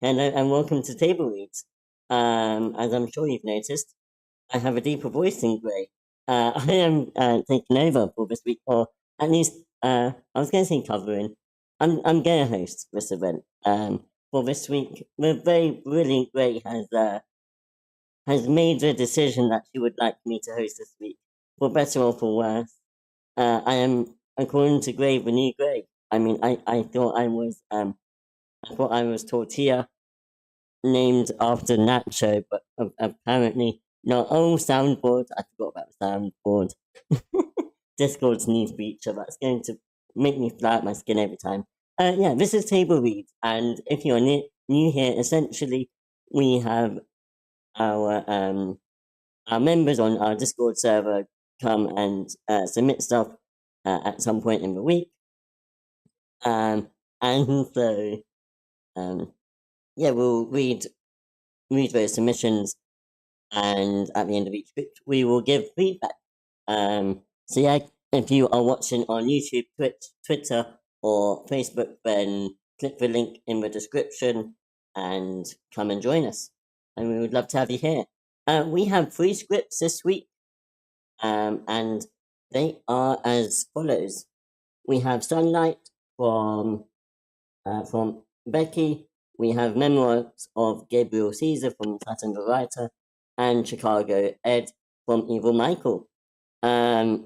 Hello and welcome to Table Reads. As I'm sure you've noticed, I have a deeper voice than Gray. I am taking over for this week, or at least I was going to say covering. I'm going to host this event. For this week, the very brilliant Gray has made the decision that she would like me to host this week, for better or for worse. I am, according to Gray, the new Gray. I mean, I thought I was Tortilla named after Nacho, but apparently not. Oh, soundboard! I forgot about the soundboard. Discord's new feature that's going to make me fly out my skin every time. Yeah, this is Table Reads, and if you're new here, essentially we have our members on our Discord server come and submit stuff at some point in the week, and so yeah, we'll read those submissions, and at the end of each script, we will give feedback. So yeah, if you are watching on YouTube, Twitch, Twitter, or Facebook, then click the link in the description and come and join us. And we would love to have you here. We have 3 scripts this week, and they are as follows. We have Sunlight from Becky. We have Memoirs of Gabriel Caesar from Saturn the Writer, and Chicago Ed from Evil Michael. Now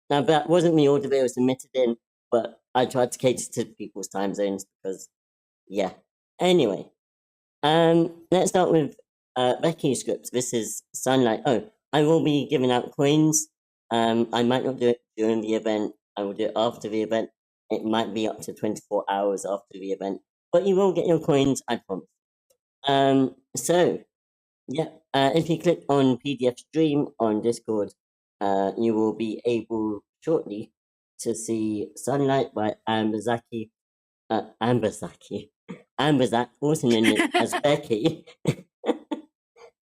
that wasn't the order they were submitted in, but I tried to cater to people's time zones because, yeah. Anyway, let's start with Becky's script. This is Sunlight. Oh, I will be giving out coins. I might not do it during the event. I will do it after the event. It might be up to 24 hours after the event, but you will get your coins, I promise. So, yeah, if you click on PDF Stream on Discord, you will be able shortly to see Sunlight by Ambazaki. Ambazak, also known as Becky.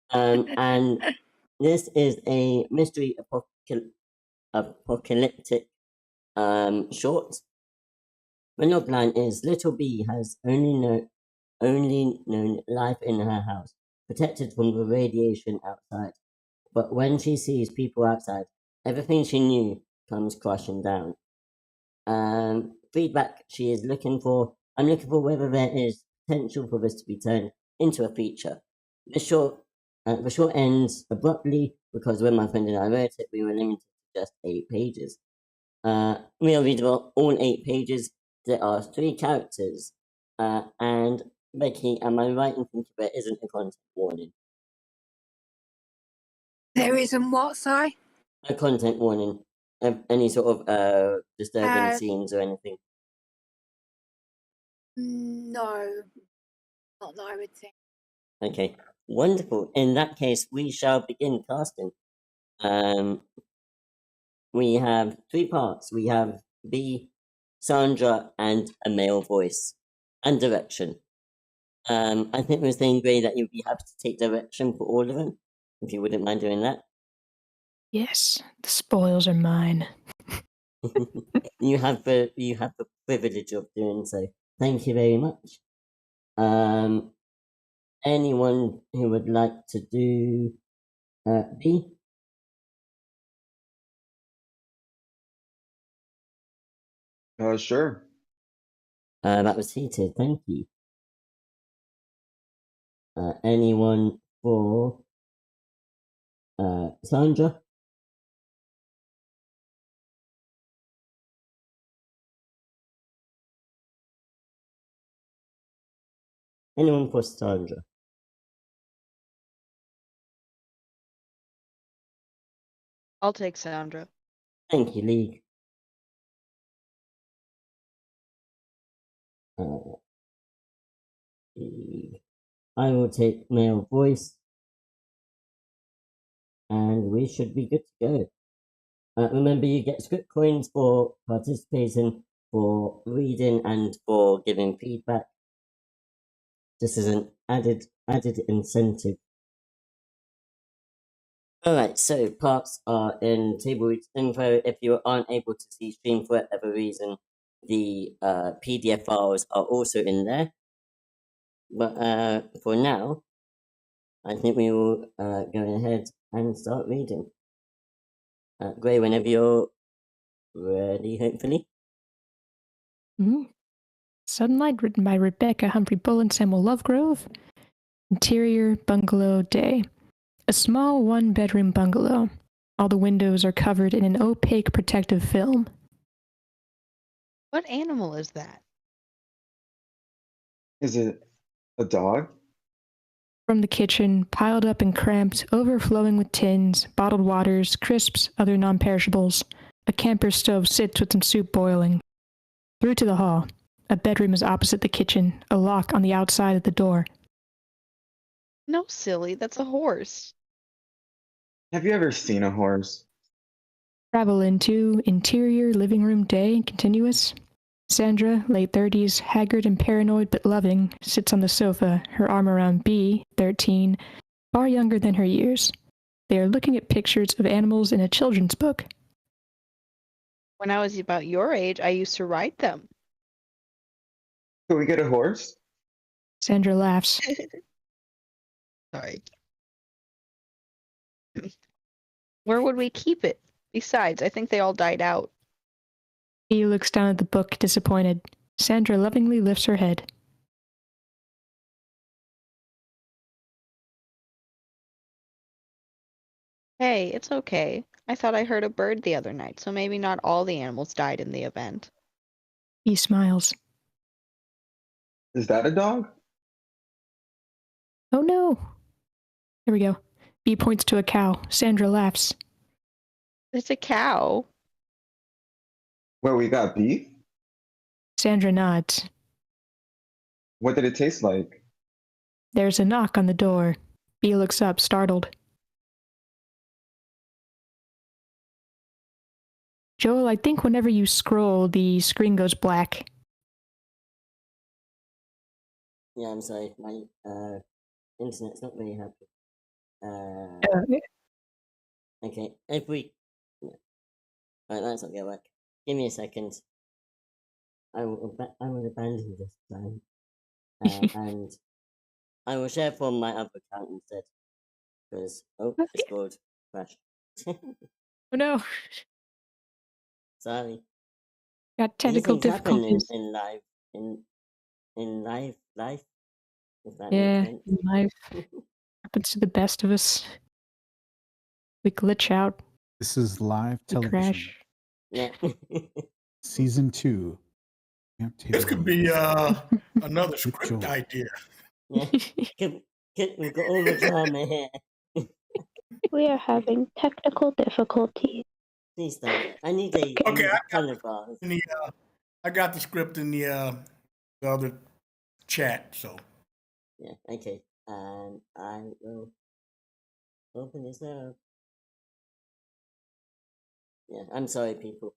And this is a mystery apocalyptic short. The logline is Little B has only known life in her house, protected from the radiation outside. But when she sees people outside, everything she knew comes crashing down. Feedback she is looking for. I'm looking for whether there is potential for this to be turned into a feature. The short ends abruptly because when my friend and I wrote it, we were limited to just 8 pages. We'll read about all 8 pages. There are 3 characters, and Becky, am I right in thinking there isn't a content warning? There isn't what, sorry? A content warning. Any sort of disturbing scenes or anything? No, not that I would think. Okay, wonderful. In that case, we shall begin casting. We have 3 parts. We have B, Sandra, and a male voice, and direction. I think we're saying, Gray, that you'd be happy to take direction for all of them, if you wouldn't mind doing that. Yes, the spoils are mine. You have the privilege of doing so. Thank you very much. Anyone who would like to do B? Sure. That was heated. Thank you. Anyone for Sandra? Anyone for Sandra? I'll take Sandra. Thank you, League. I will take male voice, and we should be good to go. Remember, you get script coins for participating, for reading, and for giving feedback. This is an added incentive. Alright, so parts are in Table Reads info. If you aren't able to see stream for whatever reason, the PDF files are also in there. But for now, I think we will go ahead and start reading. Gray, whenever you're ready, hopefully. Sunlight, written by Rebecca Humphrey Bull and Samuel Lovegrove. Interior bungalow day. A small one-bedroom bungalow. All the windows are covered in an opaque protective film. What animal is that? Is it a dog? From the kitchen, piled up and cramped, overflowing with tins, bottled waters, crisps, other non-perishables, a camper stove sits with some soup boiling. Through to the hall. A bedroom is opposite the kitchen, a lock on the outside of the door. No, silly, that's a horse. Have you ever seen a horse? Travel into interior living room day, continuous. Sandra, late 30s, haggard and paranoid but loving, sits on the sofa, her arm around B, 13, far younger than her years. They are looking at pictures of animals in a children's book. When I was about your age, I used to write them. Could we get a horse? Sandra laughs. Sorry. Where would we keep it? Besides, I think they all died out. B looks down at the book, disappointed. Sandra lovingly lifts her head. Hey, it's okay. I thought I heard a bird the other night, so maybe not all the animals died in the event. B smiles. Is that a dog? Oh no! There we go. B points to a cow. Sandra laughs. It's a cow. Where we got beef? Sandra nods. What did it taste like? There's a knock on the door. B looks up, startled. Joel, I think whenever you scroll, the screen goes black. Yeah, I'm sorry. My internet's not very happy. Okay, if we... Yeah. Alright, that's not gonna work. Give me a second. I will abandon this time. And I will share from my other account instead. Because, Discord crashed. Oh no! Sorry. Got These technical things happen difficulties. in live, in life, if that Yeah, makes in life. Happens to the best of us. We glitch out, This is live we television. crash. Yeah. Season 2. Camp This could be another script Joel. idea. Yeah. We've got all the drama here. We are having technical difficulties. Please stop. I need a color bars. I got the script in the other chat, so. Yeah, okay. And I will open this up. Yeah, I'm sorry, people.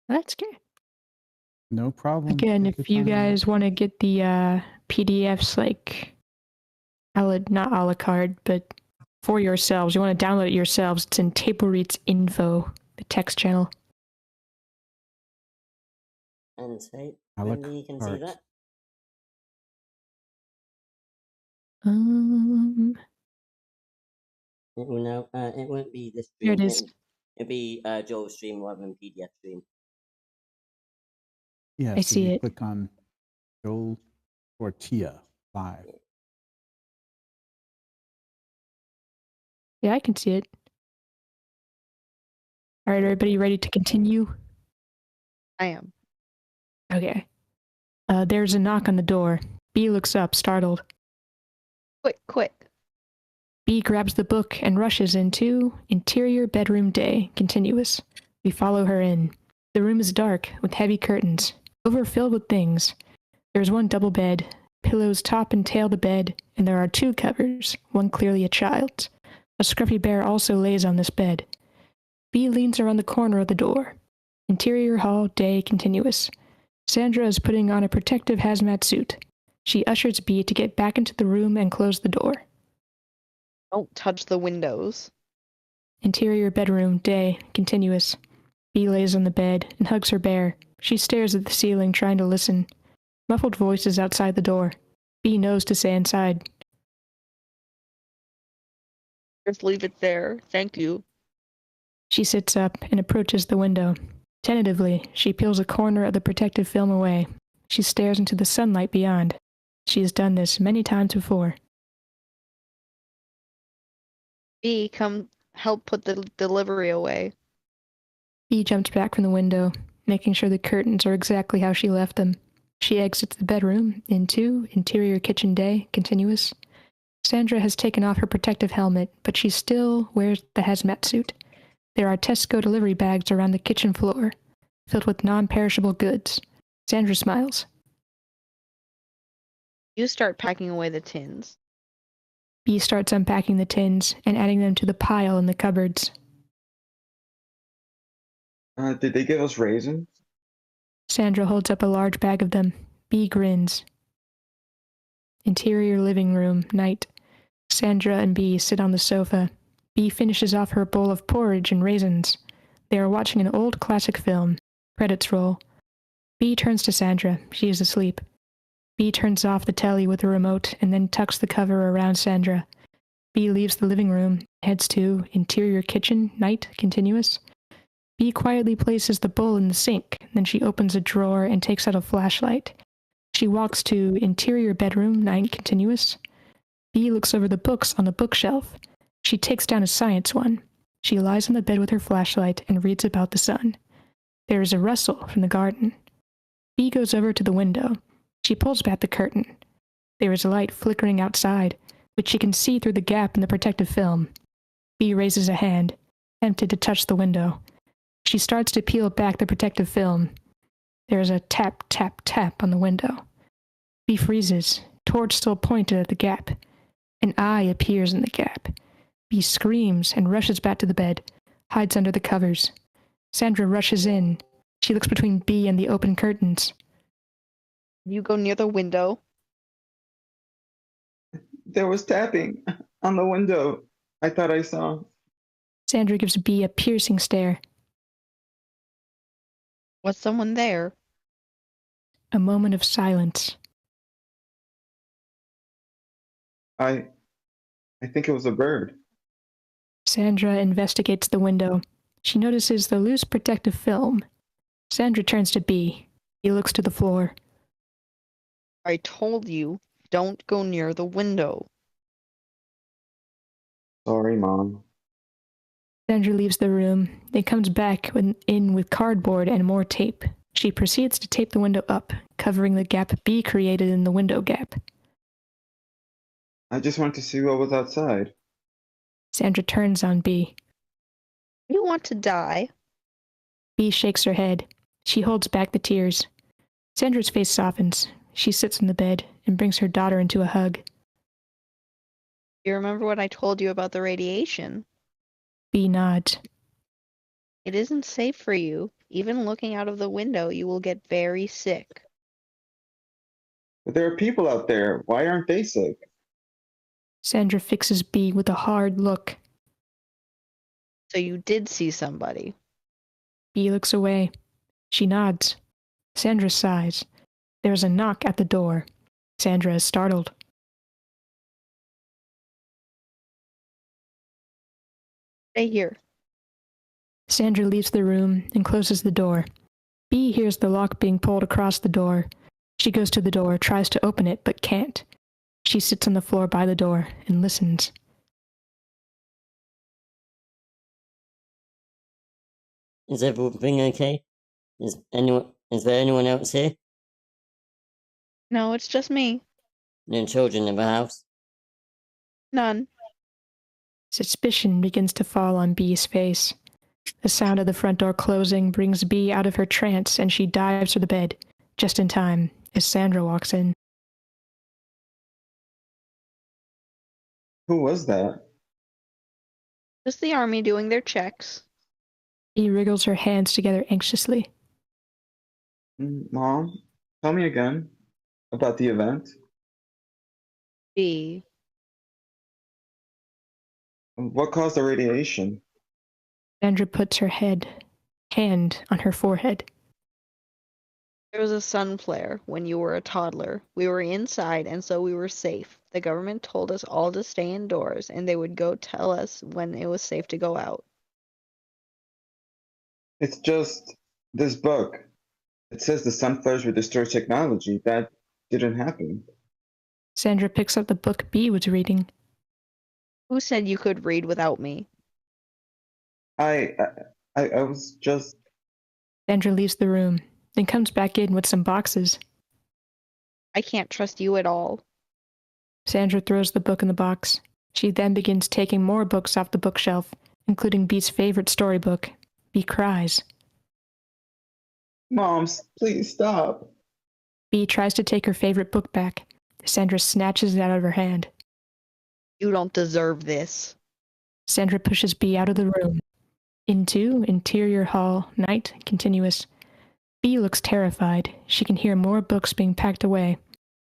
That's good. No problem. Again, Take if your you time. guys want to get the PDFs, like, not a la carte, but for yourselves, you want to download it yourselves, it's in Table Reads Info, the text channel. And so, A la maybe you can see carte. that. It will now. It won't be this stream. Here it is. It'll be Joel's stream rather than PDF stream. Yeah, I so see you it. click on Joel or Tia live. Yeah, I can see it. All right, everybody ready to continue? I am. Okay. There's a knock on the door. B looks up, startled. Quick. B grabs the book and rushes into interior bedroom day, continuous. We follow her in. The room is dark, with heavy curtains, overfilled with things. There's one double bed, pillows top and tail the bed, and there are two covers, one clearly a child's. A scruffy bear also lays on this bed. B leans around the corner of the door. Interior hall, day, continuous. Sandra is putting on a protective hazmat suit. She ushers B to get back into the room and close the door. Don't touch the windows. Interior bedroom, day, continuous. B lays on the bed and hugs her bear. She stares at the ceiling, trying to listen. Muffled voices outside the door. Bee knows to stay inside. Just leave it there. Thank you. She sits up and approaches the window. Tentatively, she peels a corner of the protective film away. She stares into the sunlight beyond. She has done this many times before. Bee, come help put the delivery away. Bee jumps back from the window, making sure the curtains are exactly how she left them. She exits the bedroom into interior kitchen day, continuous. Sandra has taken off her protective helmet, but she still wears the hazmat suit. There are Tesco delivery bags around the kitchen floor, filled with non-perishable goods. Sandra smiles. You start packing away the tins. Bee starts unpacking the tins and adding them to the pile in the cupboards. Did they give us raisins? Sandra holds up a large bag of them. Bee grins. Interior living room, night. Sandra and Bee sit on the sofa. Bee finishes off her bowl of porridge and raisins. They are watching an old classic film. Credits roll. Bee turns to Sandra. She is asleep. Bee turns off the telly with the remote and then tucks the cover around Sandra. Bee leaves the living room, heads to interior kitchen, night, continuous. Bee quietly places the bowl in the sink, then she opens a drawer and takes out a flashlight. She walks to interior bedroom, night, continuous. Bee looks over the books on the bookshelf. She takes down a science one. She lies on the bed with her flashlight and reads about the sun. There is a rustle from the garden. Bee goes over to the window. She pulls back the curtain. There is a light flickering outside, which she can see through the gap in the protective film. Bee raises a hand, tempted to touch the window. She starts to peel back the protective film. There is a tap, tap, tap on the window. Bee freezes, torch still pointed at the gap. An eye appears in the gap. Bee screams and rushes back to the bed, hides under the covers. Sandra rushes in. She looks between Bee and the open curtains. You go near the window. There was tapping on the window. I thought I saw. Sandra gives Bee a piercing stare. Was someone there? A moment of silence. I think it was a bird. Sandra investigates the window. She notices the loose protective film. Sandra turns to Bee. He looks to the floor. I told you, don't go near the window. Sorry, Mom. Sandra leaves the room, then comes back in with cardboard and more tape. She proceeds to tape the window up, covering the gap Bee created in the window gap. I just wanted to see what was outside. Sandra turns on Bee. You want to die? Bee shakes her head. She holds back the tears. Sandra's face softens. She sits in the bed and brings her daughter into a hug. You remember what I told you about the radiation? Bee nods. It isn't safe for you. Even looking out of the window, you will get very sick. But there are people out there. Why aren't they sick? Sandra fixes Bee with a hard look. So you did see somebody. Bee looks away. She nods. Sandra sighs. There is a knock at the door. Sandra is startled. Stay here. Sandra leaves the room and closes the door. Bee hears the lock being pulled across the door. She goes to the door, tries to open it, but can't. She sits on the floor by the door and listens. Is everything okay? Is there anyone else here? No, it's just me. No children in the house? None. Suspicion begins to fall on Bee's face. The sound of the front door closing brings Bee out of her trance, and she dives for the bed, just in time, as Sandra walks in. Who was that? Just the army doing their checks. Bee wriggles her hands together anxiously. Mom, tell me again about the event. Bee. What caused the radiation? Sandra puts her hand on her forehead. There was a sun flare when you were a toddler. We were inside, and so we were safe. The government told us all to stay indoors, and they would go tell us when it was safe to go out. It's just this book. It says the sunflares would destroy technology. That didn't happen. Sandra picks up the book B was reading. Who said you could read without me? I was just. Sandra leaves the room, then comes back in with some boxes. I can't trust you at all. Sandra throws the book in the box. She then begins taking more books off the bookshelf, including Bee's favorite storybook. Bee cries. Moms, please stop. Bee tries to take her favorite book back. Sandra snatches it out of her hand. You don't deserve this. Sandra pushes Bee out of the room. Into interior hall, night, continuous. Bee looks terrified. She can hear more books being packed away.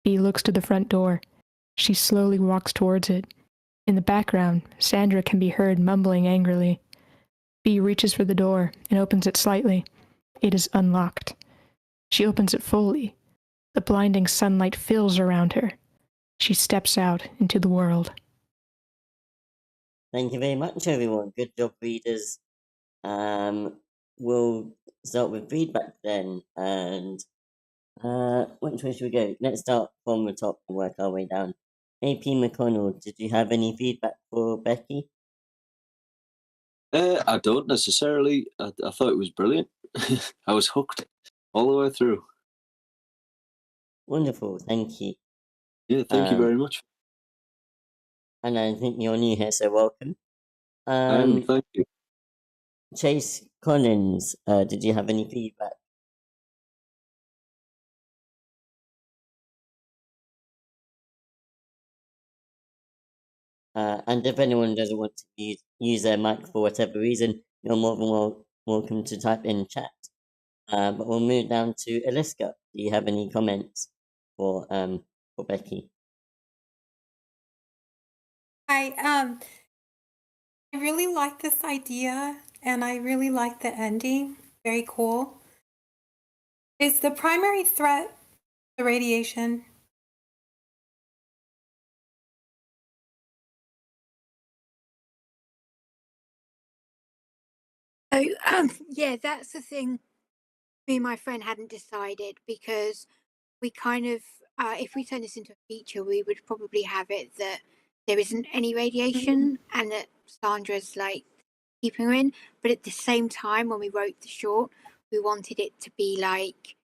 Bee looks to the front door. She slowly walks towards it. In the background, Sandra can be heard mumbling angrily. Bee reaches for the door and opens it slightly. It is unlocked. She opens it fully. The blinding sunlight fills around her. She steps out into the world. Thank you very much, everyone. Good job, readers. We'll start with feedback then, and which way should we go? Let's start from the top and work our way down. AP McConnell, did you have any feedback for Becky? I don't necessarily. I thought it was brilliant. I was hooked all the way through. Wonderful, thank you. Yeah, thank you very much. And I think you're new here, so welcome. Thank you. Chase Collins, did you have any feedback? And if anyone doesn't want to use their mic for whatever reason, you're more than welcome to type in chat. But we'll move down to Eliska. Do you have any comments for Becky? I really like this idea, and I really like the ending. Very cool. Is the primary threat the radiation? So, yeah, that's the thing. Me and my friend hadn't decided because we kind of, if we turn this into a feature, we would probably have it that there isn't any radiation and that Sandra's like keeping her in. But at the same time, when we wrote the short, we wanted it to be like,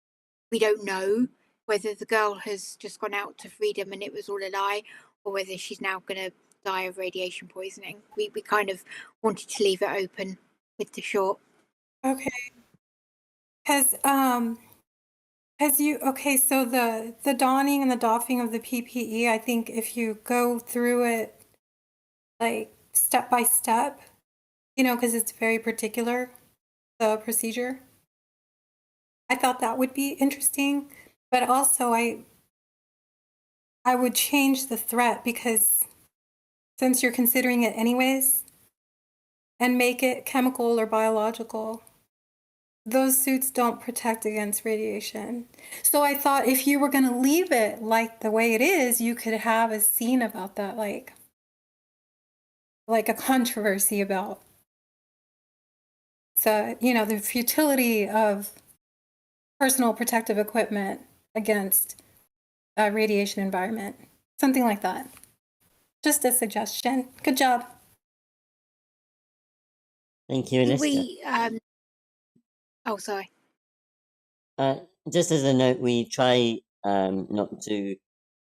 we don't know whether the girl has just gone out to freedom and it was all a lie, or whether she's now going to die of radiation poisoning. We kind of wanted to leave it open with the short. Okay. So the donning and the doffing of the PPE, I think if you go through it like step by step, because it's very particular, the procedure, I thought that would be interesting. But also I would change the threat, because since you're considering it anyways, and make it chemical or biological. Those suits don't protect against radiation. So I thought if you were going to leave it like the way it is, you could have a scene about that, like a controversy about, so, the futility of personal protective equipment against a radiation environment. Something like that. Just a suggestion. Good job. Thank you, Eliska. Oh, sorry. Just as a note, we try not to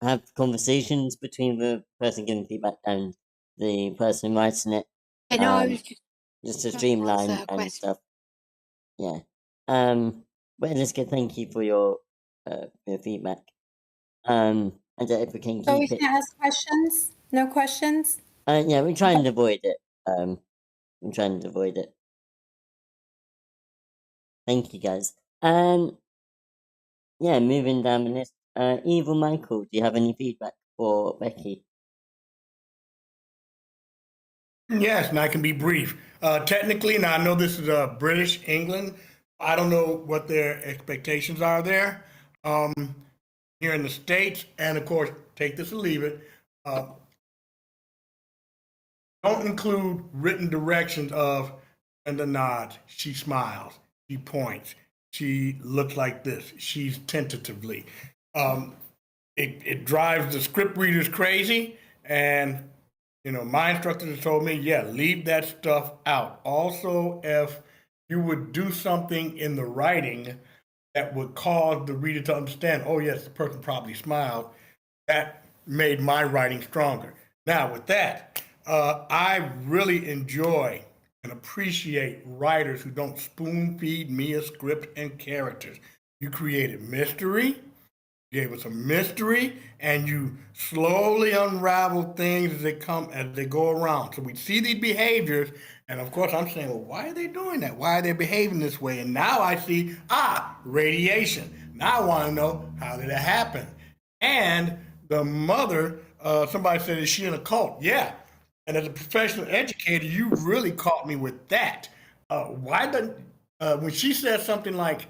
have conversations between the person giving feedback and the person writing it. I was just to streamline and stuff. Yeah. But Eliska, thank you for your feedback. And if we can keep so we can ask questions? No questions? Yeah, we try and avoid it. I'm trying to avoid it. Thank you, guys. Yeah, moving down the list. Evil Michael, do you have any feedback for Becky? Yes, and I can be brief. Technically, now I know this is British England, I don't know what their expectations are there. Here in the States, and of course, take this or leave it. Don't include written directions of, and the nod, she smiles, she points, she looks like this, she's tentatively. It drives the script readers crazy, and my instructors told me, yeah, leave that stuff out. Also, if you would do something in the writing that would cause the reader to understand, oh yes, the person probably smiled, that made my writing stronger. Now, with that, I really enjoy and appreciate writers who don't spoon feed me a script and characters. You created mystery, gave us a mystery, and you slowly unravel things as they go around. So we see these behaviors, and of course I'm saying, well, why are they doing that? Why are they behaving this way? And now I see, radiation. Now I want to know, how did it happen? And the mother, somebody said, is she in a cult? Yeah. And as a professional educator, you really caught me with that. When she says something like,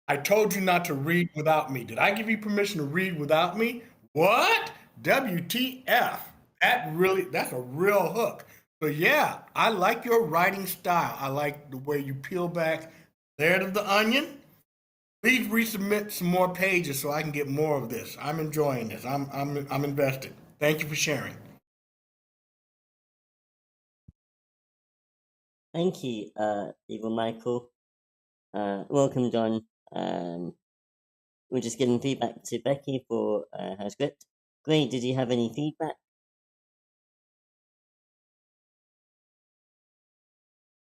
I told you not to read without me. Did I give you permission to read without me? What? WTF. That's a real hook. So yeah, I like your writing style. I like the way you peel back layer of the onion. Please resubmit some more pages so I can get more of this. I'm enjoying this. I'm invested. Thank you for sharing. Thank you, Evil Michael. Welcome, John. We're just getting feedback to Becky for her script. Gray, did you have any feedback?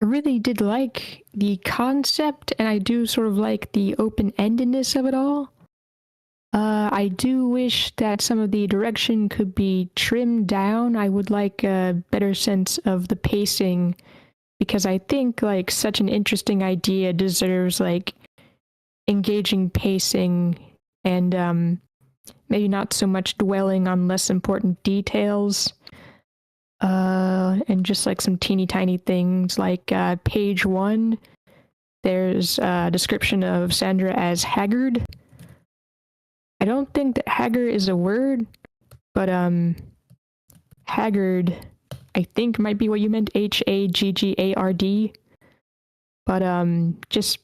I really did like the concept, and I do sort of like the open-endedness of it all. I do wish that some of the direction could be trimmed down. I would like a better sense of the pacing, because I think like such an interesting idea deserves like engaging pacing and maybe not so much dwelling on less important details. And just like some teeny tiny things like page 1, there's a description of Sandra as haggard. I don't think that haggard is a word, but haggard I think might be what you meant, Haggard. But just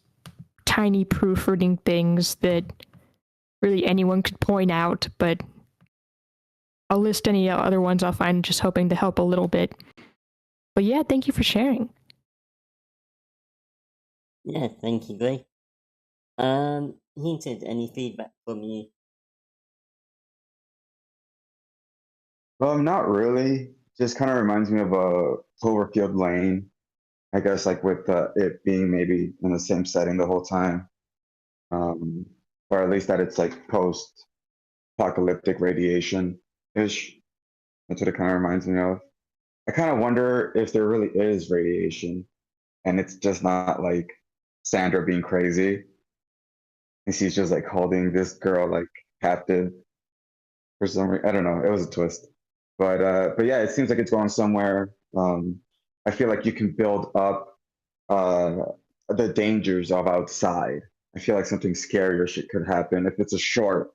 tiny proofreading things that really anyone could point out, but I'll list any other ones I'll find, just hoping to help a little bit. But yeah, thank you for sharing. Yeah, thank you, Gray. Heated, any feedback from you? Not really. Just kind of reminds me of Cloverfield Lane. I guess like with it being maybe in the same setting the whole time, or at least that it's like post-apocalyptic radiation-ish. That's what it kind of reminds me of. I kind of wonder if there really is radiation, and it's just not like Sandra being crazy, and she's just like holding this girl like captive for some reason. I don't know. It was a twist, but yeah, it seems like it's going somewhere. I feel like you can build up the dangers of outside. I feel like something scarier shit could happen. If it's a short,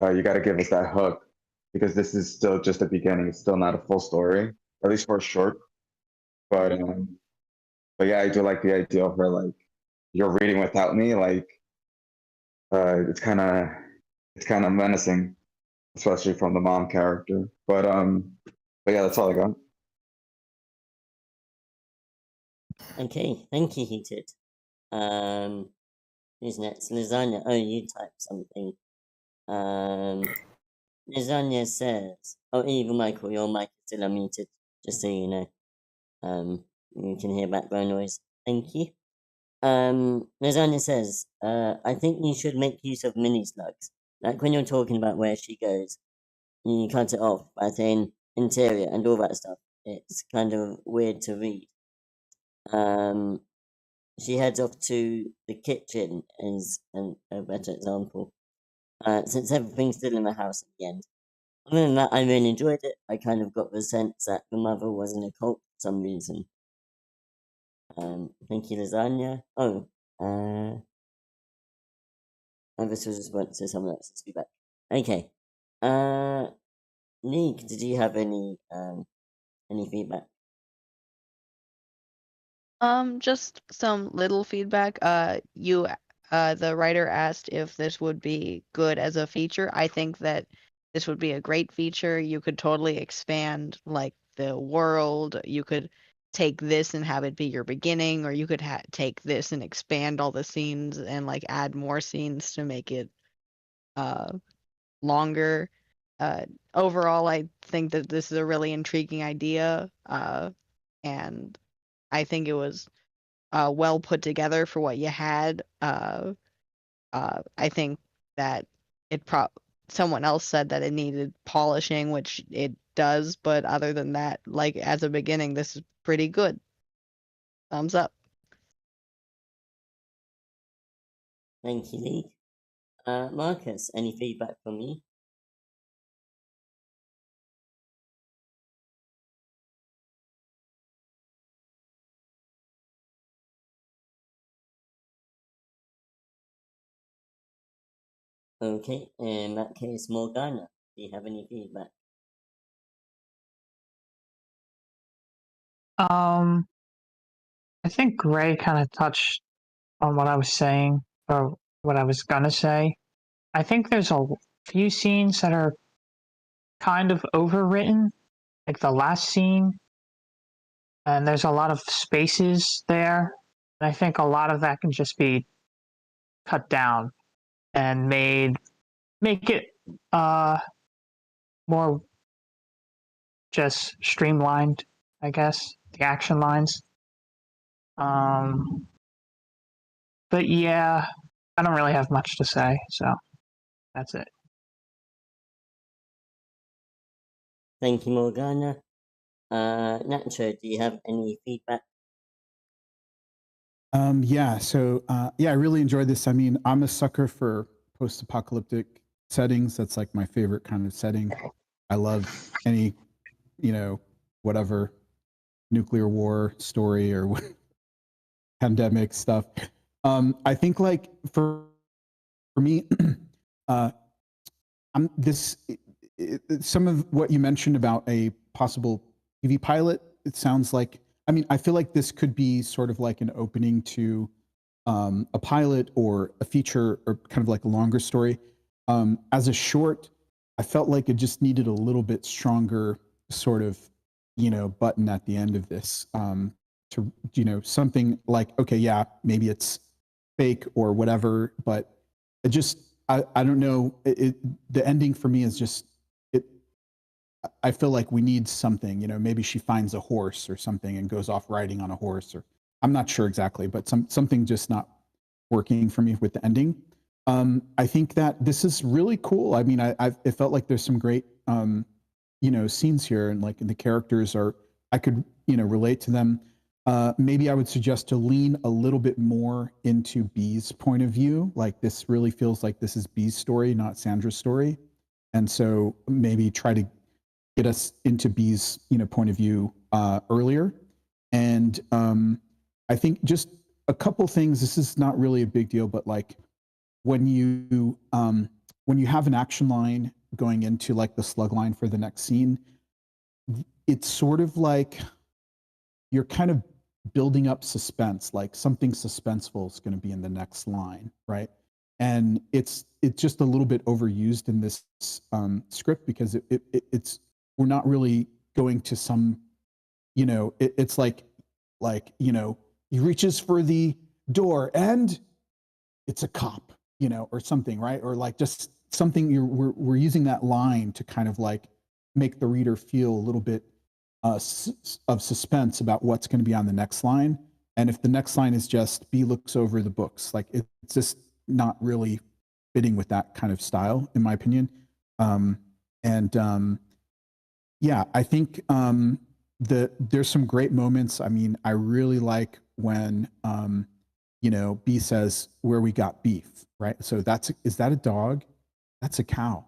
you got to give us that hook, because this is still just the beginning. It's still not a full story, at least for a short. But yeah, I do like the idea of her like, you're reading without me. Like, it's kind of menacing, especially from the mom character. But yeah, that's all I got. Okay, thank you, Heated. Who's next? Lasagna. Oh, you typed something. Lasagna says, "Oh, Evil Michael, your mic is still unmuted. Just so you know. You can hear background noise. Thank you." Lasagna says, "I think you should make use of mini slugs. Like when you're talking about where she goes, you cut it off by saying interior and all that stuff. It's kind of weird to read. She heads off to the kitchen is a better example. Since everything's still in the house at the end. Other than that, I really enjoyed it. I kind of got the sense that the mother was in a cult for some reason. Thank you, Lasagna. Oh, And this was response to someone else's feedback. Okay. Nick, did you have any feedback? Just some little feedback. The writer asked if this would be good as a feature. I think that this would be a great feature. You could totally expand like the world. You could take this and have it be your beginning, or you could take this and expand all the scenes and like add more scenes to make it longer. Overall, I think that this is a really intriguing idea, and I think it was well put together for what you had. I think that someone else said that it needed polishing, which it does, but other than that, like as a beginning, this is pretty good. Thumbs up. Thank you, Nick. Marcus, any feedback from you? Okay, in that case, Morgana, do you have any feedback? I think Gray kind of touched on what I was saying, or what I was gonna say. I think there's a few scenes that are kind of overwritten, like the last scene, and there's a lot of spaces there. And I think a lot of that can just be cut down and make it more just streamlined, I guess, the action lines. But yeah, I don't really have much to say, so that's it. Thank you, Morgana. Nacho, do you have any feedback? Yeah, so I really enjoyed this. I mean, I'm a sucker for post-apocalyptic settings. That's like my favorite kind of setting. I love any, whatever nuclear war story or pandemic stuff. I think like for me, some of what you mentioned about a possible TV pilot, it sounds like, I mean, I feel like this could be sort of like an opening to a pilot or a feature or kind of like a longer story. As a short, I felt like it just needed a little bit stronger sort of, button at the end of this to, something like, okay, yeah, maybe it's fake or whatever, but it just, I don't know. The ending for me is just, I feel like we need something, maybe she finds a horse or something and goes off riding on a horse, or I'm not sure exactly, but something just not working for me with the ending. I think that this is really cool. I mean, it felt like there's some great, scenes here, and like the characters are, I could, relate to them. Maybe I would suggest to lean a little bit more into B's point of view. Like this really feels like this is B's story, not Sandra's story. And so maybe try to get us into B's, point of view earlier. And I think just a couple things, this is not really a big deal, but like when you have an action line going into like the slug line for the next scene, it's sort of like you're kind of building up suspense, like something suspenseful is going to be in the next line, right? And it's just a little bit overused in this script because it's we're not really going to some, it's like he reaches for the door and it's a cop, or something, right? Or like just something we're using that line to kind of like make the reader feel a little bit of suspense about what's going to be on the next line. And if the next line is just B looks over the books, like it's just not really fitting with that kind of style, in my opinion. Yeah, I think there's some great moments. I mean, I really like when B says where we got beef, right? So is that a dog? That's a cow.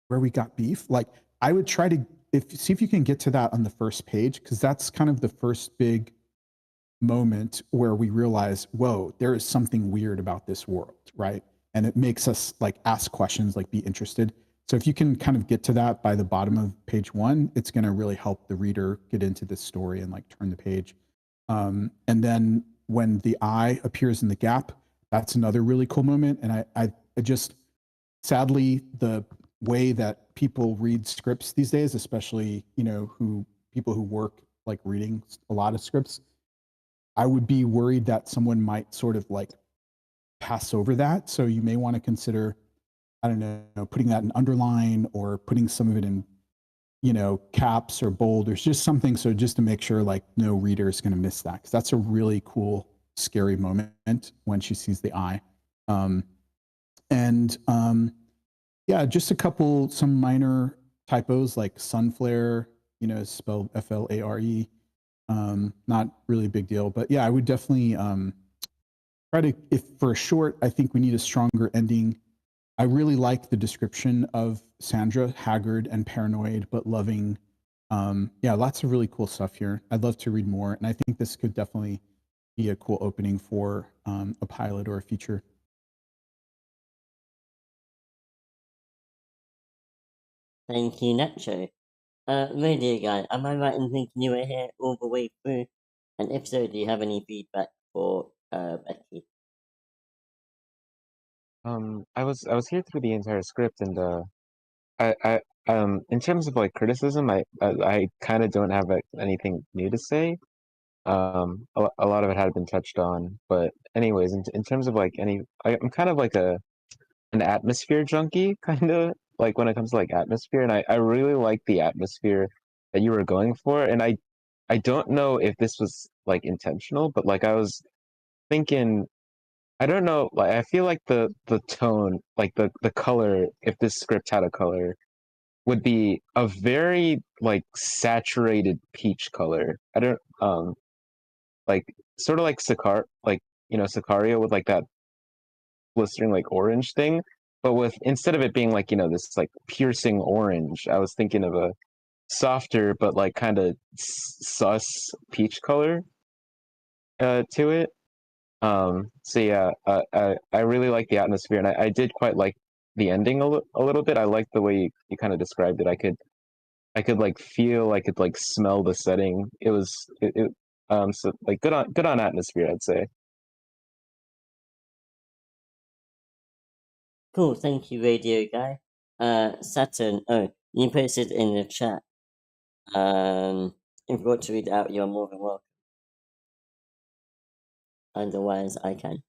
Where we got beef? Like I would try to see if you can get to that on the first page, because that's kind of the first big moment where we realize, whoa, there is something weird about this world, right? And it makes us like ask questions, like be interested. So if you can kind of get to that by the bottom of page 1, it's going to really help the reader get into this story and like turn the page. And then when the eye appears in the gap, that's another really cool moment. And I just, sadly, the way that people read scripts these days, especially, you know, people who work like reading a lot of scripts, I would be worried that someone might sort of like pass over that. So you may want to consider, I don't know, putting that in underline or putting some of it in, you know, caps or bold or just something. So just to make sure like no reader is going to miss that. Cause that's a really cool, scary moment when she sees the eye. Yeah, just some minor typos like sunflare, you know, is spelled Flare. Not really a big deal, but yeah, I would definitely try to, if for a short, I think we need a stronger ending. I really like the description of Sandra, haggard and paranoid, but loving. Yeah, lots of really cool stuff here. I'd love to read more, and I think this could definitely be a cool opening for a pilot or a feature. Thank you, Nacho. Radio Guy, am I right in thinking you were here all the way through? And if so, do you have any feedback for Becky? I was here through the entire script, and I in terms of like criticism, I kind of don't have anything new to say. A lot of it had been touched on, but anyways, in terms of like I'm kind of like an atmosphere junkie, kind of like when it comes to like atmosphere, and I really like the atmosphere that you were going for, and I don't know if this was like intentional, but like I was thinking, I don't know, like I feel like the tone, like the color, if this script had a color, would be a very like saturated peach color. I don't like sort of like like you know, Sicario with like that blistering like orange thing, but with instead of it being like, you know, this like piercing orange, I was thinking of a softer but like kind of sus peach color to it. So yeah, I really like the atmosphere, and I did quite like the ending a little bit. I like the way you kind of described it. I could like feel, I could like smell the setting. It so like good on atmosphere, I'd say. Cool, thank you, Radio Guy. Saturn, oh, you posted in the chat. If you want to read it out, you're more than welcome. Otherwise, I can.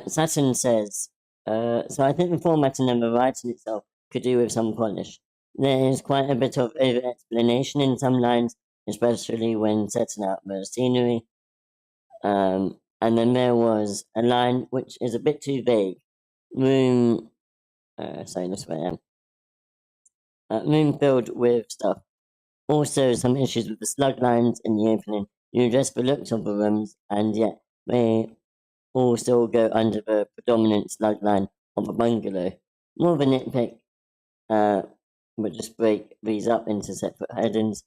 Saturn says, so I think the formatting and the writing itself could do with some polish. There is quite a bit of over-explanation in some lines, especially when setting out the scenery. And then there was a line which is a bit too vague. Room, sorry, this way I am. Room filled with stuff. Also, some issues with the slug lines in the opening. You address the looks of the rooms, and yet they all still go under the predominant slug line of a bungalow. More of a nitpick, but just break these up into separate headings.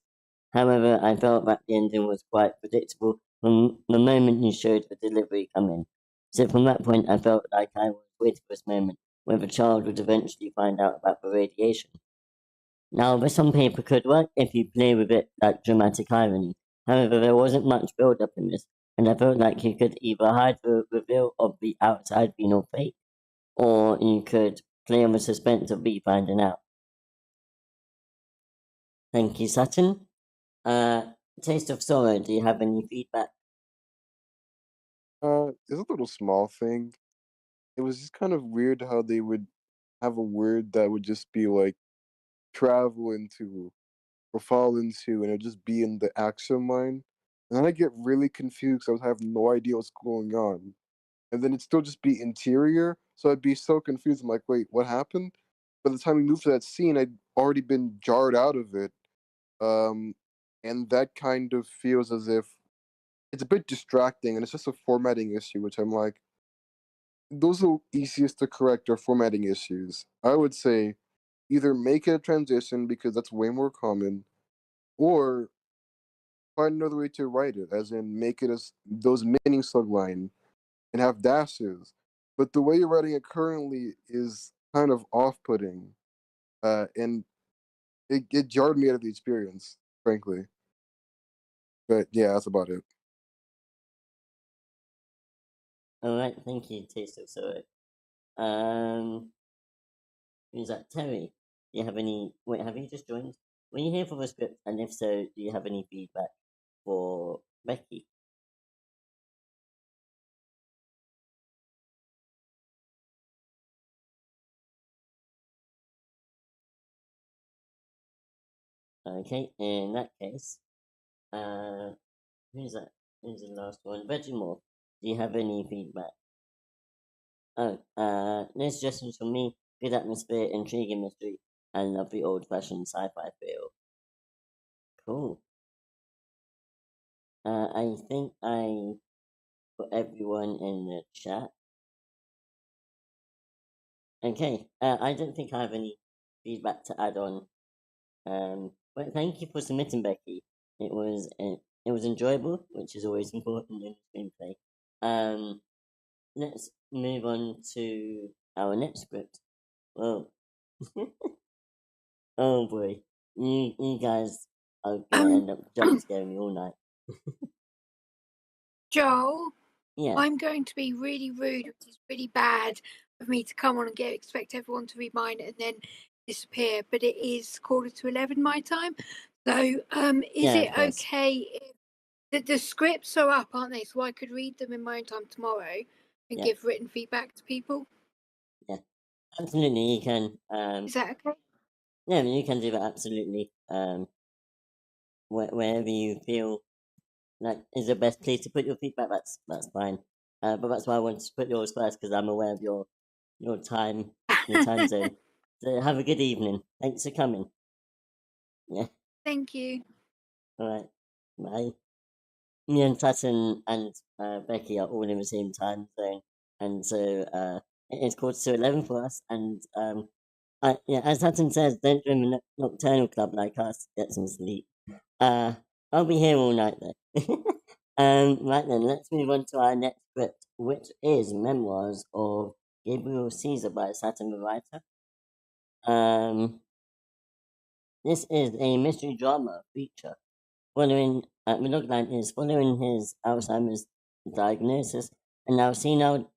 However, I felt that the ending was quite predictable from the moment you showed the delivery come in. So from that point, I felt like I was waiting for this moment where the child would eventually find out about the radiation. Now, the some paper could work if you play with it like dramatic irony. However, there wasn't much build-up in this, and I felt like you could either hide the reveal of the outside being all fake, or you could play on the suspense of me finding out. Thank you, Saturn. Taste of Sorrow, do you have any feedback? It's a little small thing. It was just kind of weird how they would have a word that would just be like travel into or fall into, and it would just be in the action line. And then I get really confused. I have no idea what's going on. And then it'd still just be interior. So I'd be so confused. I'm like, wait, what happened? By the time we moved to that scene, I'd already been jarred out of it. And that kind of feels as if it's a bit distracting, and it's just a formatting issue, which I'm like, those are easiest to correct are formatting issues. I would say either make it a transition because that's way more common, or find another way to write it, as in make it as those mini subline and have dashes. But the way you're writing it currently is kind of off-putting, and it jarred me out of the experience, frankly. But yeah, that's about it. All right, thank you, Taste of Sorrow. Who's that? Terry, do you have any? Wait, have you just joined? Were you here for the script? And if so, do you have any feedback for Becky? Okay, in that case, who's that? Who's the last one? Vegemore, do you have any feedback? Oh, no suggestions from me. Good atmosphere, intriguing mystery, and lovely old-fashioned sci-fi feel. Cool. I think I put everyone in the chat. Okay, I don't think I have any feedback to add on. But thank you for submitting, Becky. It was enjoyable, which is always important in screenplay. Let's move on to our next script. Well, oh boy, you guys are gonna end up jump scaring me all night. Joel, Yeah, I'm going to be really rude, which is really bad of me to come on and expect everyone to read mine and then disappear. But it is 11:15 my time. So, is Yeah, it of course. okay if the scripts are up, aren't they? So I could read them in my own time tomorrow and Yeah. give written feedback to people. Yeah, absolutely, you can. Is that okay? Yeah, you can do that absolutely. Wherever you feel like is the best place to put your feedback, that's fine. But that's why I wanted to put yours first because I'm aware of your time zone. So have a good evening. Thanks for coming. Yeah. Thank you. All right. Bye. Me and Tutton and Becky are all in the same time zone, and so it's 11:15 for us. And yeah, as Hutton says, don't join a nocturnal club like us. Get some sleep. I'll be here all night though. Right then, let's move on to our next script, which is Memoirs of Gabriel Caesar by Saturn the Writer. This is a mystery drama feature following the logline is following his Alzheimer's diagnosis, and now senile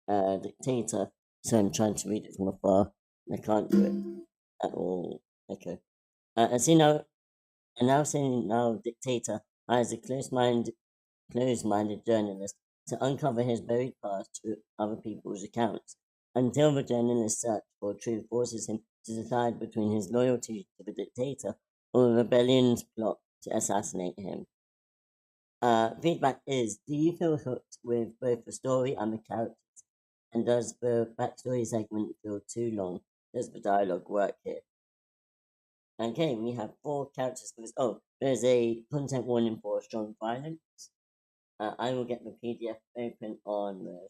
dictator. So I'm trying to read it from afar. I can't do it at all. Okay. A now senile dictator hires a closed-minded journalist to uncover his buried past through other people's accounts, until the journalist's search for truth forces him to decide between his loyalty to the dictator or the rebellion's plot to assassinate him. Feedback is, do you feel hooked with both the story and the characters? And does the backstory segment feel too long? Does the dialogue work here? Okay, we have 4 characters for this. Oh, there's a content warning for strong violence. I will get the PDF open on the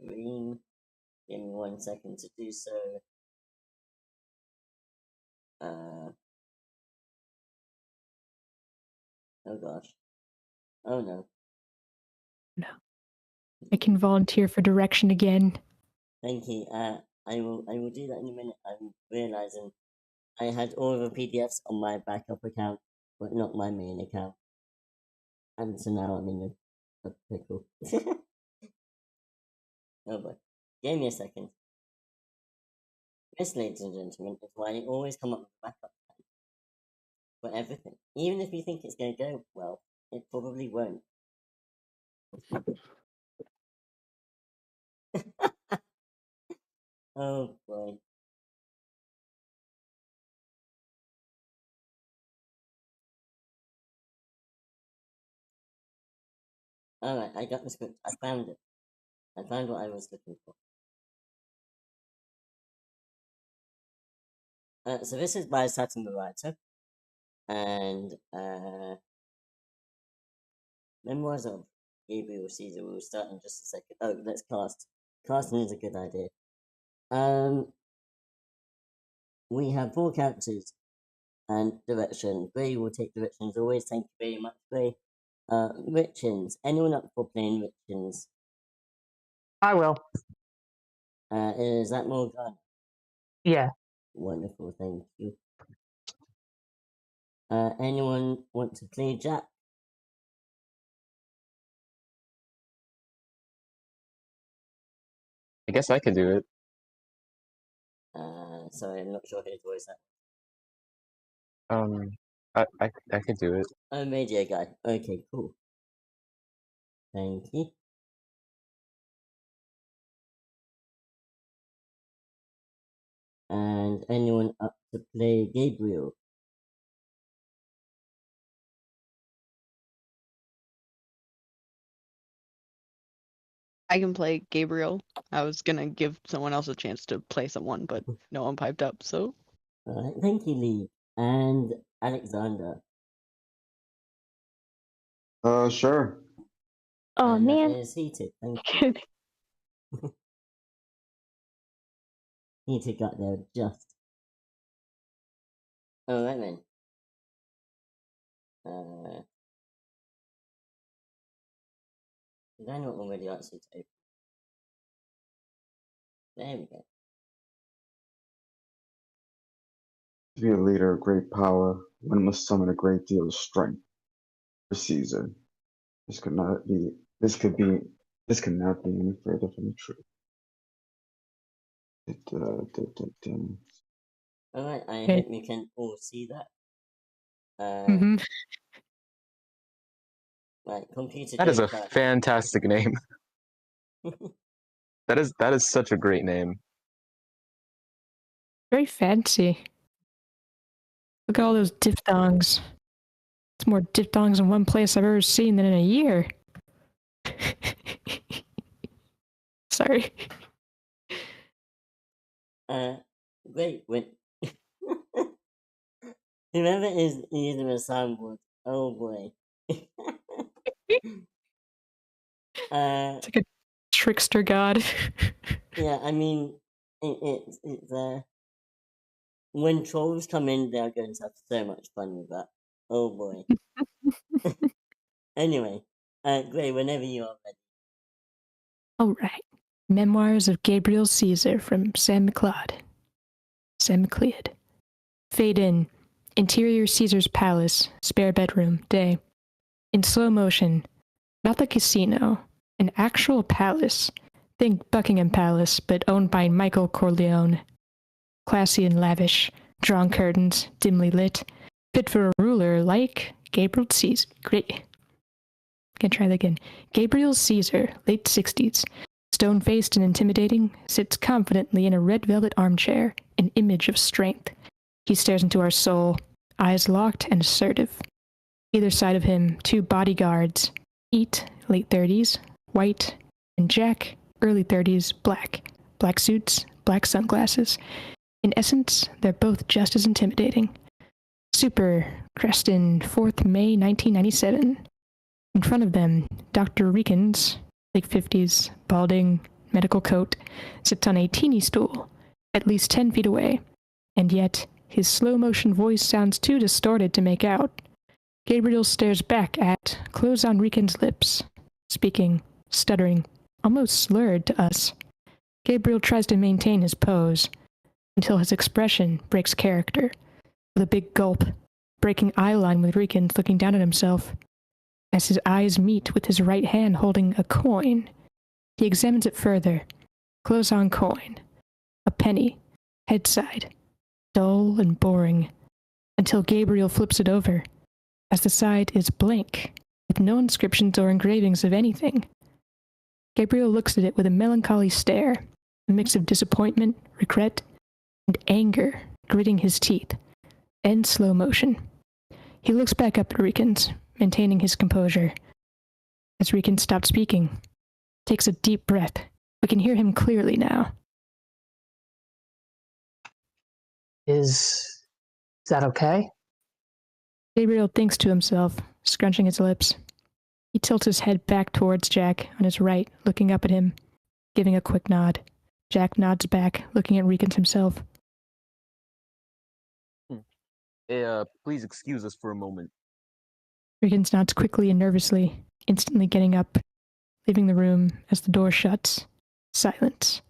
screen. Give me 1 second to do so. Oh gosh. Oh no. No. I can volunteer for direction again. Thank you. I will do that in a minute. I'm realizing I had all the PDFs on my backup account, but not my main account. And so now I'm in a pickle. Oh boy. Give me a second. This, ladies and gentlemen, is why I always come up with a backup plan for everything. Even if you think it's going to go well, it probably won't. Oh boy. Alright, I got the script. I found it. I found what I was looking for. So this is by Saturn the Writer. And Memoirs of Gabriel Caesar. We'll start in just a second. Oh, let's cast. Casting is a good idea. We have 4 characters. and direction. Gray will take direction as always. Thank you very much, Gray. Richins. Anyone up for playing Richins? I will. Is that Morgana? Yeah. Wonderful, thank you. Anyone want to play Jack? I guess I could do it. Sorry, I'm not sure whose voice that. I could do it. Oh, radio guy. Okay, cool. Thank you. And anyone up to play Gabriel? I can play Gabriel. I was gonna give someone else a chance to play someone, but no one piped up, so. Alright, thank you, Lee. And Alexander. Sure. Oh And man. that is Heated, thank you. Heated got there just. Alright then. Did I not already actually take? There we go. To be a leader of great power, one must summon a great deal of strength. For Caesar, this could not be any further from the truth. Alright, I Okay. hope you can all see that. Mm-hmm. Right, computer. That is a don't fantastic name. That is such a great name. Very fancy. Look at all those diphthongs. It's more diphthongs in one place I've ever seen than in a year. Sorry. Wait, whoever is using a soundboard, oh boy. It's like a trickster god. Yeah, I mean, it's when trolls come in, they're going to have so much fun with that. Oh boy. Anyway, Gray, whenever you are ready. All right. Memoirs of Gabriel Caesar from Sam McLeod. Fade in. Interior Caesar's palace. Spare bedroom. Day. In slow motion. Not the casino. An actual palace. Think Buckingham Palace, but owned by Michael Corleone. Classy and lavish. Drawn curtains. Dimly lit. Fit for a ruler like Gabriel Caesar. Great. Can try that again. Gabriel Caesar, late 60s. Stone-faced and intimidating, sits confidently in a red velvet armchair, an image of strength. He stares into our soul, eyes locked and assertive. Either side of him, two bodyguards. Eat, late 30s, white, and Jack, early 30s, black. Black suits, black sunglasses. In essence, they're both just as intimidating. Super, Creston, 4th May 1997. In front of them, Dr. Reekins, late 50s, balding, medical coat, sits on a teeny stool, at least 10 feet away, and yet his slow-motion voice sounds too distorted to make out. Gabriel stares back at, close on Reekins' lips, speaking, stuttering, almost slurred to us. Gabriel tries to maintain his pose, until his expression breaks character, with a big gulp, breaking eye line with Reekins looking down at himself. As his eyes meet with his right hand holding a coin, he examines it further. Close-on coin. A penny. Head side. Dull and boring. Until Gabriel flips it over, as the side is blank, with no inscriptions or engravings of anything. Gabriel looks at it with a melancholy stare, a mix of disappointment, regret, and anger gritting his teeth. End slow motion. He looks back up at Reekins, maintaining his composure. As Reekins stops speaking, takes a deep breath. We can hear him clearly now. Is that okay? Gabriel thinks to himself, scrunching his lips. He tilts his head back towards Jack on his right, looking up at him, giving a quick nod. Jack nods back, looking at Reekins himself. Please excuse us for a moment. Riggins nods quickly and nervously, instantly getting up, leaving the room as the door shuts. Silence.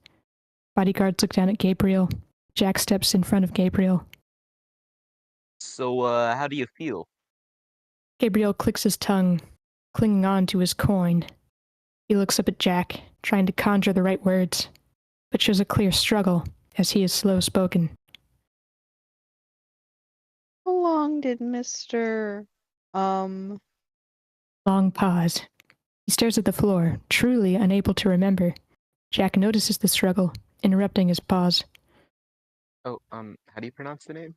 Bodyguards look down at Gabriel. Jack steps in front of Gabriel. So, how do you feel? Gabriel clicks his tongue, clinging on to his coin. He looks up at Jack, trying to conjure the right words, but shows a clear struggle as he is slow-spoken. How long did Mr. Long pause. He stares at the floor, truly unable to remember. Jack notices the struggle, interrupting his pause. Oh, how do you pronounce the name?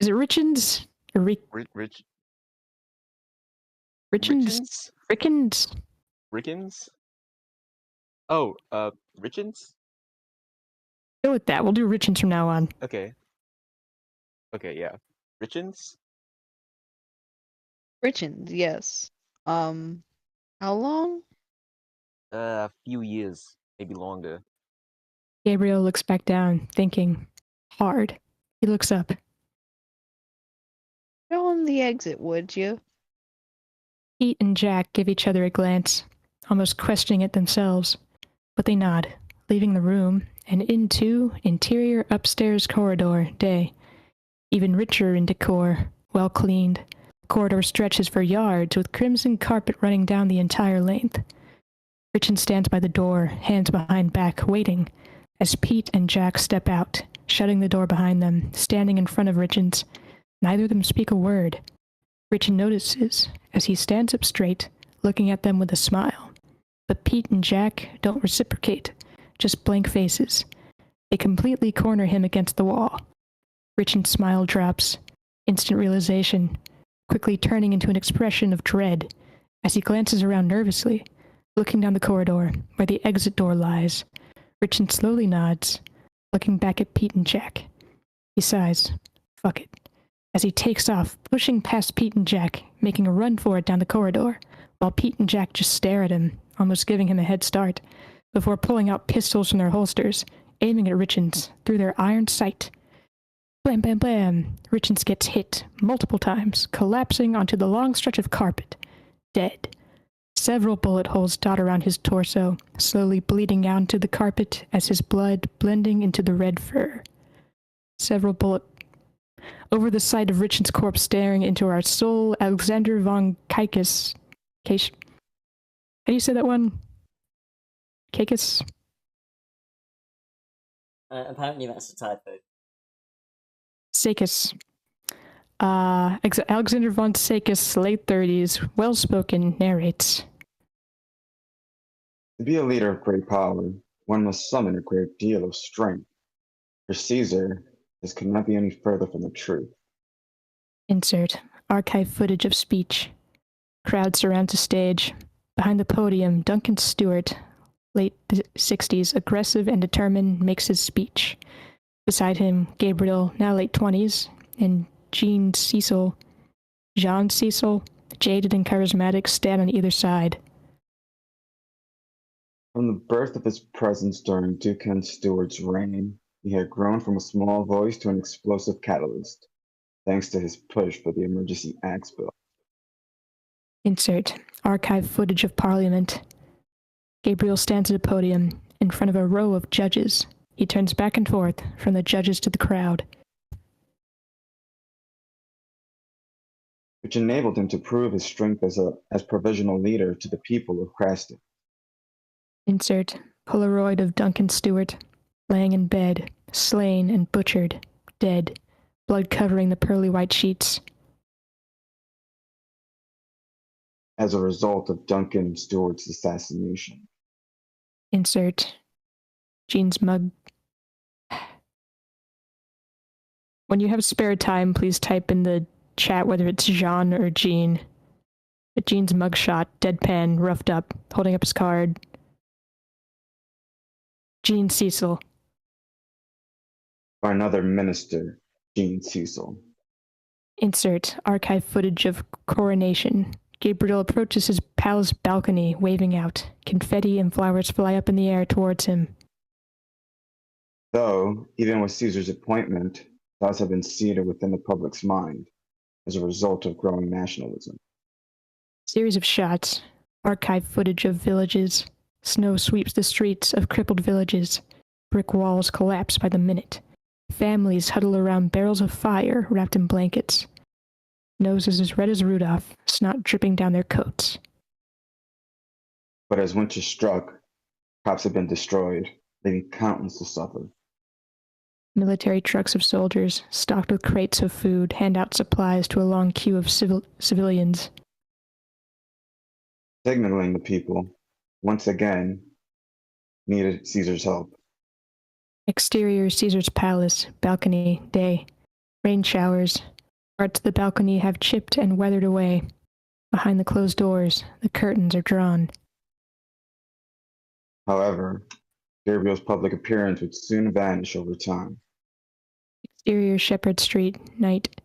Is it Richins? Or Richins? Rickens? Rickens? Oh, Richins? Go with that. We'll do Richins from now on. Okay. Okay, yeah. Richins? Richins, yes. How long? A few years, maybe longer. Gabriel looks back down, thinking. Hard. He looks up. Show him the exit, would you? Pete and Jack give each other a glance, almost questioning it themselves, but they nod, leaving the room and into interior upstairs corridor day. Even richer in decor, well cleaned. The corridor stretches for yards with crimson carpet running down the entire length. Richard stands by the door, hands behind back, waiting, as Pete and Jack step out, shutting the door behind them, standing in front of Richards. Neither of them speak a word. Richard notices as he stands up straight, looking at them with a smile. But Pete and Jack don't reciprocate, just blank faces. They completely corner him against the wall. Richard's smile drops, instant realization, quickly turning into an expression of dread as he glances around nervously, looking down the corridor where the exit door lies. Richard slowly nods, looking back at Pete and Jack. He sighs, fuck it, as he takes off, pushing past Pete and Jack, making a run for it down the corridor, while Pete and Jack just stare at him, almost giving him a head start, before pulling out pistols from their holsters, aiming at Richards through their iron sight. Blam, blam, blam. Richards gets hit multiple times, collapsing onto the long stretch of carpet, dead. Several bullet holes dot around his torso, slowly bleeding out into the carpet as his blood blending into the red fur. Several bullet over the sight of Richard's corpse staring into our soul, Alexander von Kaikis. How do you say that one? Kaikis? Apparently that's a typo. Sakis. Alexander von Sakis, late 30s, well-spoken, narrates. To be a leader of great power, one must summon a great deal of strength. For Caesar, this could not be any further from the truth. Insert archive footage of speech. Crowd surrounds the stage. Behind the podium, Duncan Stewart, late 60s, aggressive and determined, makes his speech. Beside him, Gabriel, now late 20s, and Jean Cecil, jaded and charismatic, stand on either side. From the birth of his presence during Duncan Stewart's reign, he had grown from a small voice to an explosive catalyst, thanks to his push for the Emergency Acts Bill. Insert archive footage of Parliament. Gabriel stands at a podium in front of a row of judges. He turns back and forth from the judges to the crowd, which enabled him to prove his strength as provisional leader to the people of Cranston. Insert Polaroid of Duncan Stewart, laying in bed, slain and butchered, dead, blood covering the pearly white sheets. As a result of Duncan Stewart's assassination. Insert Jean's mug. When you have spare time, please type in the chat whether it's Jean or Jean. But Jean's mugshot, deadpan, roughed up, holding up his card. Jean Cecil. Or another minister, Jean Cecil. Insert archive footage of coronation. Gabriel approaches his palace balcony, waving out. Confetti and flowers fly up in the air towards him. Though, even with Caesar's appointment, thus have been seeded within the public's mind as a result of growing nationalism. Series of shots, archive footage of villages. Snow sweeps the streets of crippled villages. Brick walls collapse by the minute. Families huddle around barrels of fire wrapped in blankets. Noses as red as Rudolph, snot dripping down their coats. But as winter struck, crops have been destroyed, leaving countless to suffer. Military trucks of soldiers, stocked with crates of food, hand out supplies to a long queue of civilians. Signaling the people, once again, needed Caesar's help. Exterior Caesar's palace, balcony, day. Rain showers. Parts of the balcony have chipped and weathered away. Behind the closed doors, the curtains are drawn. However, Gabriel's public appearance would soon vanish over time. Exterior Shepherd Street, night.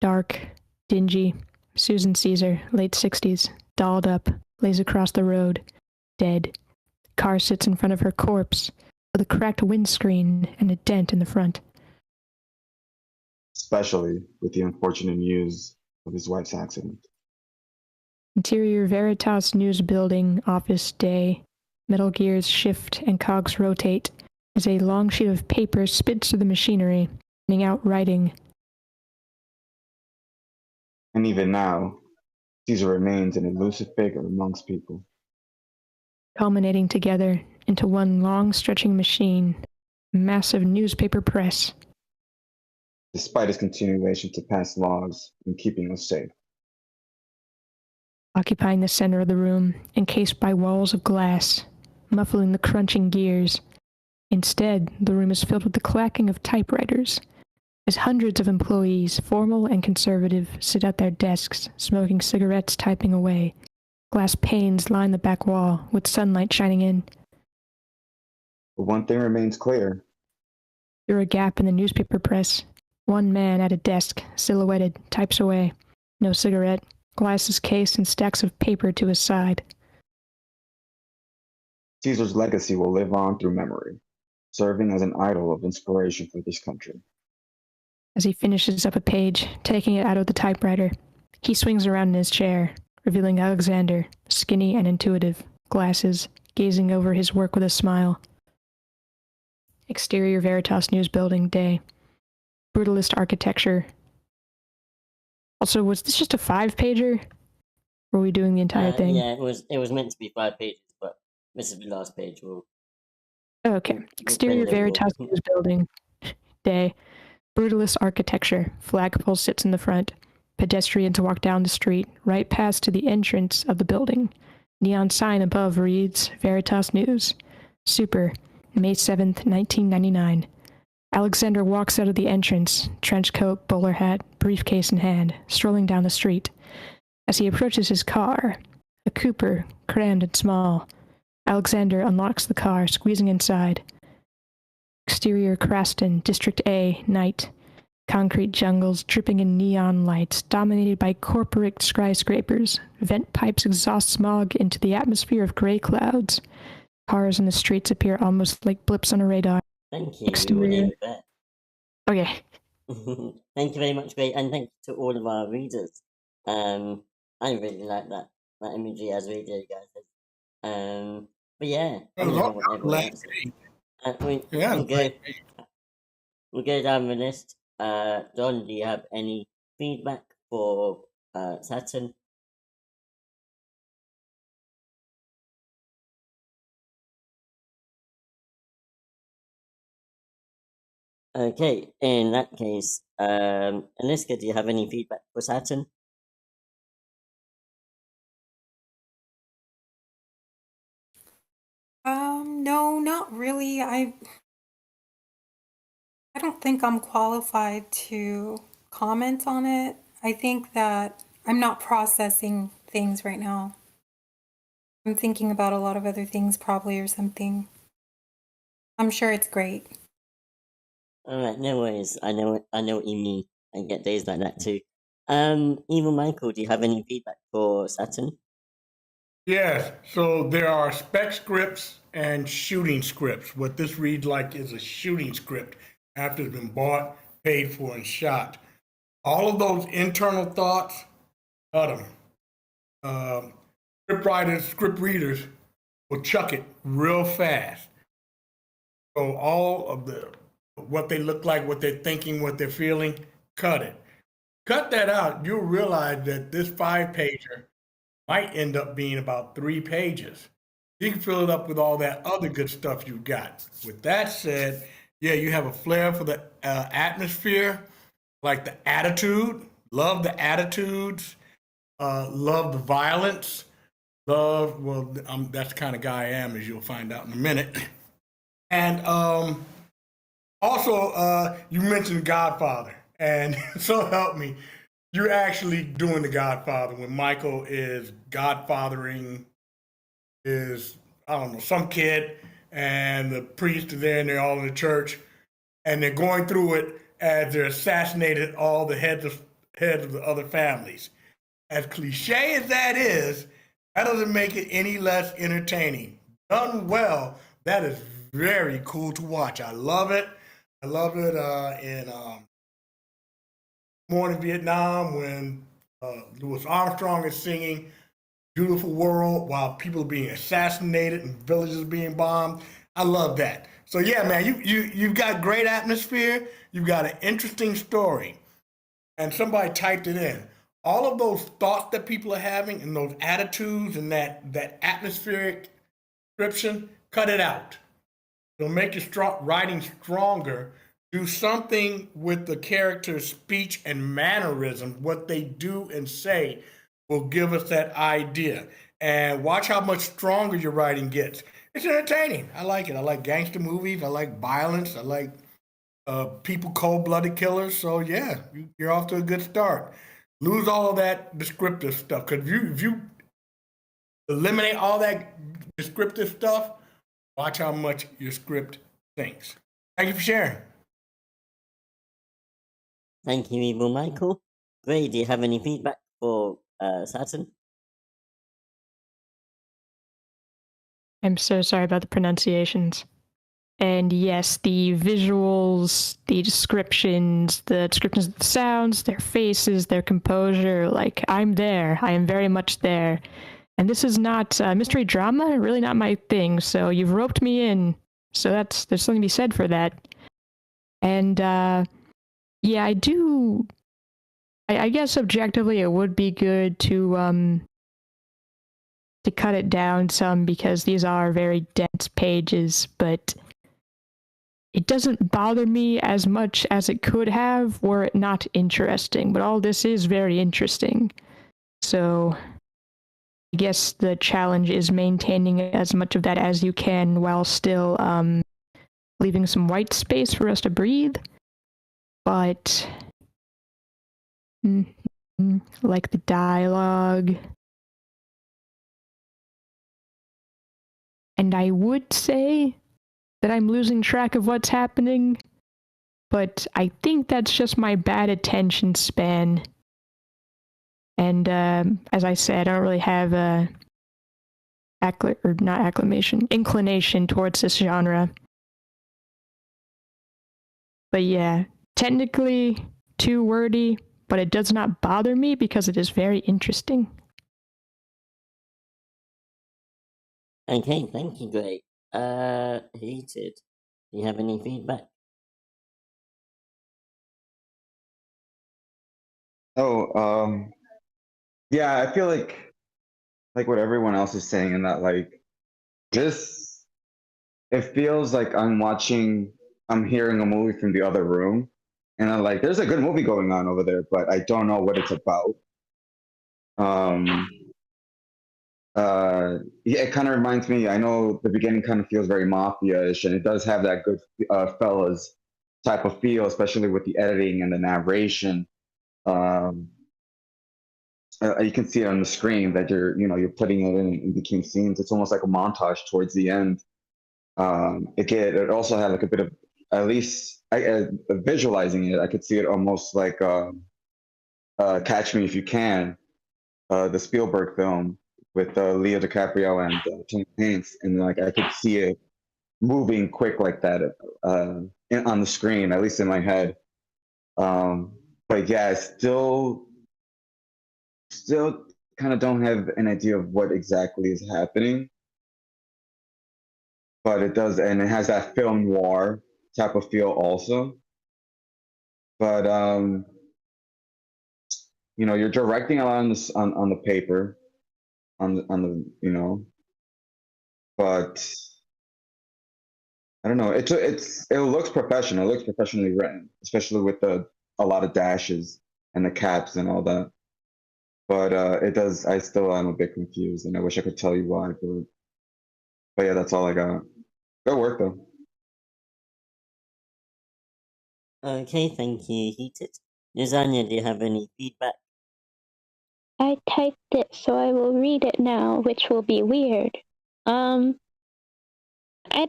Dark, dingy. Susan Caesar, late 60s, dolled up, lays across the road, dead. Car sits in front of her corpse, with a cracked windscreen and a dent in the front. Especially with the unfortunate news of his wife's accident. Interior Veritas News Building, office, day. Metal gears shift and cogs rotate as a long sheet of paper spits through the machinery, sending out writing. And even now, Caesar remains an elusive figure amongst people. Culminating together into one long stretching machine, a massive newspaper press. Despite his continuation to pass laws and keeping us safe. Occupying the center of the room, encased by walls of glass, muffling the crunching gears. Instead, the room is filled with the clacking of typewriters, as hundreds of employees, formal and conservative, sit at their desks, smoking cigarettes, typing away. Glass panes line the back wall, with sunlight shining in. But one thing remains clear. Through a gap in the newspaper press, one man at a desk, silhouetted, types away. No cigarette, glasses case and stacks of paper to his side. Caesar's legacy will live on through memory, serving as an idol of inspiration for this country. As he finishes up a page, taking it out of the typewriter, he swings around in his chair, revealing Alexander, skinny and intuitive, glasses, gazing over his work with a smile. Exterior Veritas News Building, day. Brutalist architecture. Also, was this just a 5-pager? Or were we doing the entire thing? Yeah, it was meant to be 5 pages, but this is the last page. Okay. Exterior Veritas News Building, day. Brutalist architecture. Flagpole sits in the front. Pedestrians walk down the street, right past to the entrance of the building. Neon sign above reads, Veritas News. Super, May 7th, 1999. Alexander walks out of the entrance, trench coat, bowler hat, briefcase in hand, strolling down the street. As he approaches his car, a Cooper, crammed and small, Alexander unlocks the car, squeezing inside. Exterior Craston, District A, night. Concrete jungles dripping in neon lights, dominated by corporate skyscrapers. Vent pipes exhaust smog into the atmosphere of gray clouds. Cars in the streets appear almost like blips on a radar. Thank you. Exterior. Okay. Thank you very much, Gray, and thank you to all of our readers. I really like that imagery as radio guys. But yeah, I don't know what everyone else is. We'll go down the list. John, do you have any feedback for Saturn? Okay, in that case, Aniska, do you have any feedback for Saturn? No, not really. I don't think I'm qualified to comment on it. I think that I'm not processing things right now. I'm thinking about a lot of other things probably or something. I'm sure it's great. Alright, no worries. I know what you mean. I get days like that too. Evil Michael, do you have any feedback for Saturn? Yes, so there are spec scripts and shooting scripts. What this reads like is a shooting script after it's been bought paid for and shot. All of those internal thoughts, cut them. Script writers, script readers will chuck it real fast. So all of what they look like, what they're thinking, what they're feeling, cut it. Cut that out. You'll realize that this 5-pager might end up being about 3 pages. You can fill it up with all that other good stuff you've got. With that said, yeah, you have a flair for the atmosphere, like the attitude. Love the attitudes. Love the violence. That's the kind of guy I am, as you'll find out in a minute. And also, you mentioned Godfather. And so help me, you're actually doing the Godfather when Michael is godfathering some kid, and the priest is there and they're all in the church, and they're going through it as they're assassinated all the heads of the other families. As cliche as that is, that doesn't make it any less entertaining. Done well, that is very cool to watch. I love it. I love it in Morning Vietnam when Louis Armstrong is singing Beautiful World while people are being assassinated and villages being bombed. I love that. So yeah, man, you've got great atmosphere. You've got an interesting story. And somebody typed it in. All of those thoughts that people are having and those attitudes and that atmospheric description, cut it out. It'll make your writing stronger. Do something with the character's speech and mannerism. What they do and say will give us that idea. And watch how much stronger your writing gets. It's entertaining. I like it. I like gangster movies. I like violence. I like people cold-blooded killers. So yeah, you're off to a good start. Lose all of that descriptive stuff. Because if you eliminate all that descriptive stuff, watch how much your script thinks. Thank you for sharing. Thank you, Evil Michael. Gray, do you have any feedback for Saturn? I'm so sorry about the pronunciations. And yes, the visuals, the descriptions of the sounds, their faces, their composure, like, I'm there. I am very much there. And this is not mystery drama, really not my thing, so you've roped me in. So there's something to be said for that. And yeah, I guess objectively it would be good to cut it down some because these are very dense pages, but it doesn't bother me as much as it could have were it not interesting. But all this is very interesting. So I guess the challenge is maintaining as much of that as you can while still leaving some white space for us to breathe. But like the dialogue. And I would say that I'm losing track of what's happening, but I think that's just my bad attention span. And as I said, I don't really have inclination towards this genre. But yeah, technically too wordy, but it does not bother me because it is very interesting. Okay, thank you, Gray. Heated. Do you have any feedback? Yeah, I feel like what everyone else is saying, in that like this, it feels like I'm hearing a movie from the other room, and I'm like, there's a good movie going on over there, but I don't know what it's about. Yeah, it kind of reminds me, I know the beginning kind of feels very mafia-ish, and it does have that good fellas type of feel, especially with the editing and the narration. You can see it on the screen that you're putting it in between scenes. It's almost like a montage towards the end. It also had like a bit of, at least visualizing it, I could see it almost like Catch Me If You Can, the Spielberg film with Leo DiCaprio and Tom Hanks, and like I could see it moving quick like that on the screen, at least in my head. But yeah, I still kind of don't have an idea of what exactly is happening. But it does, and it has that film noir type of feel also. But you know, you're directing a lot on this on the paper, on the you know, but I don't know. It looks professional. It looks professionally written, especially with a lot of dashes and the caps and all that. But it does. I still am a bit confused, and I wish I could tell you why. But yeah, that's all I got. Good work though. Okay, thank you, Heated. Lasagna, do you have any feedback? I typed it, so I will read it now, which will be weird. I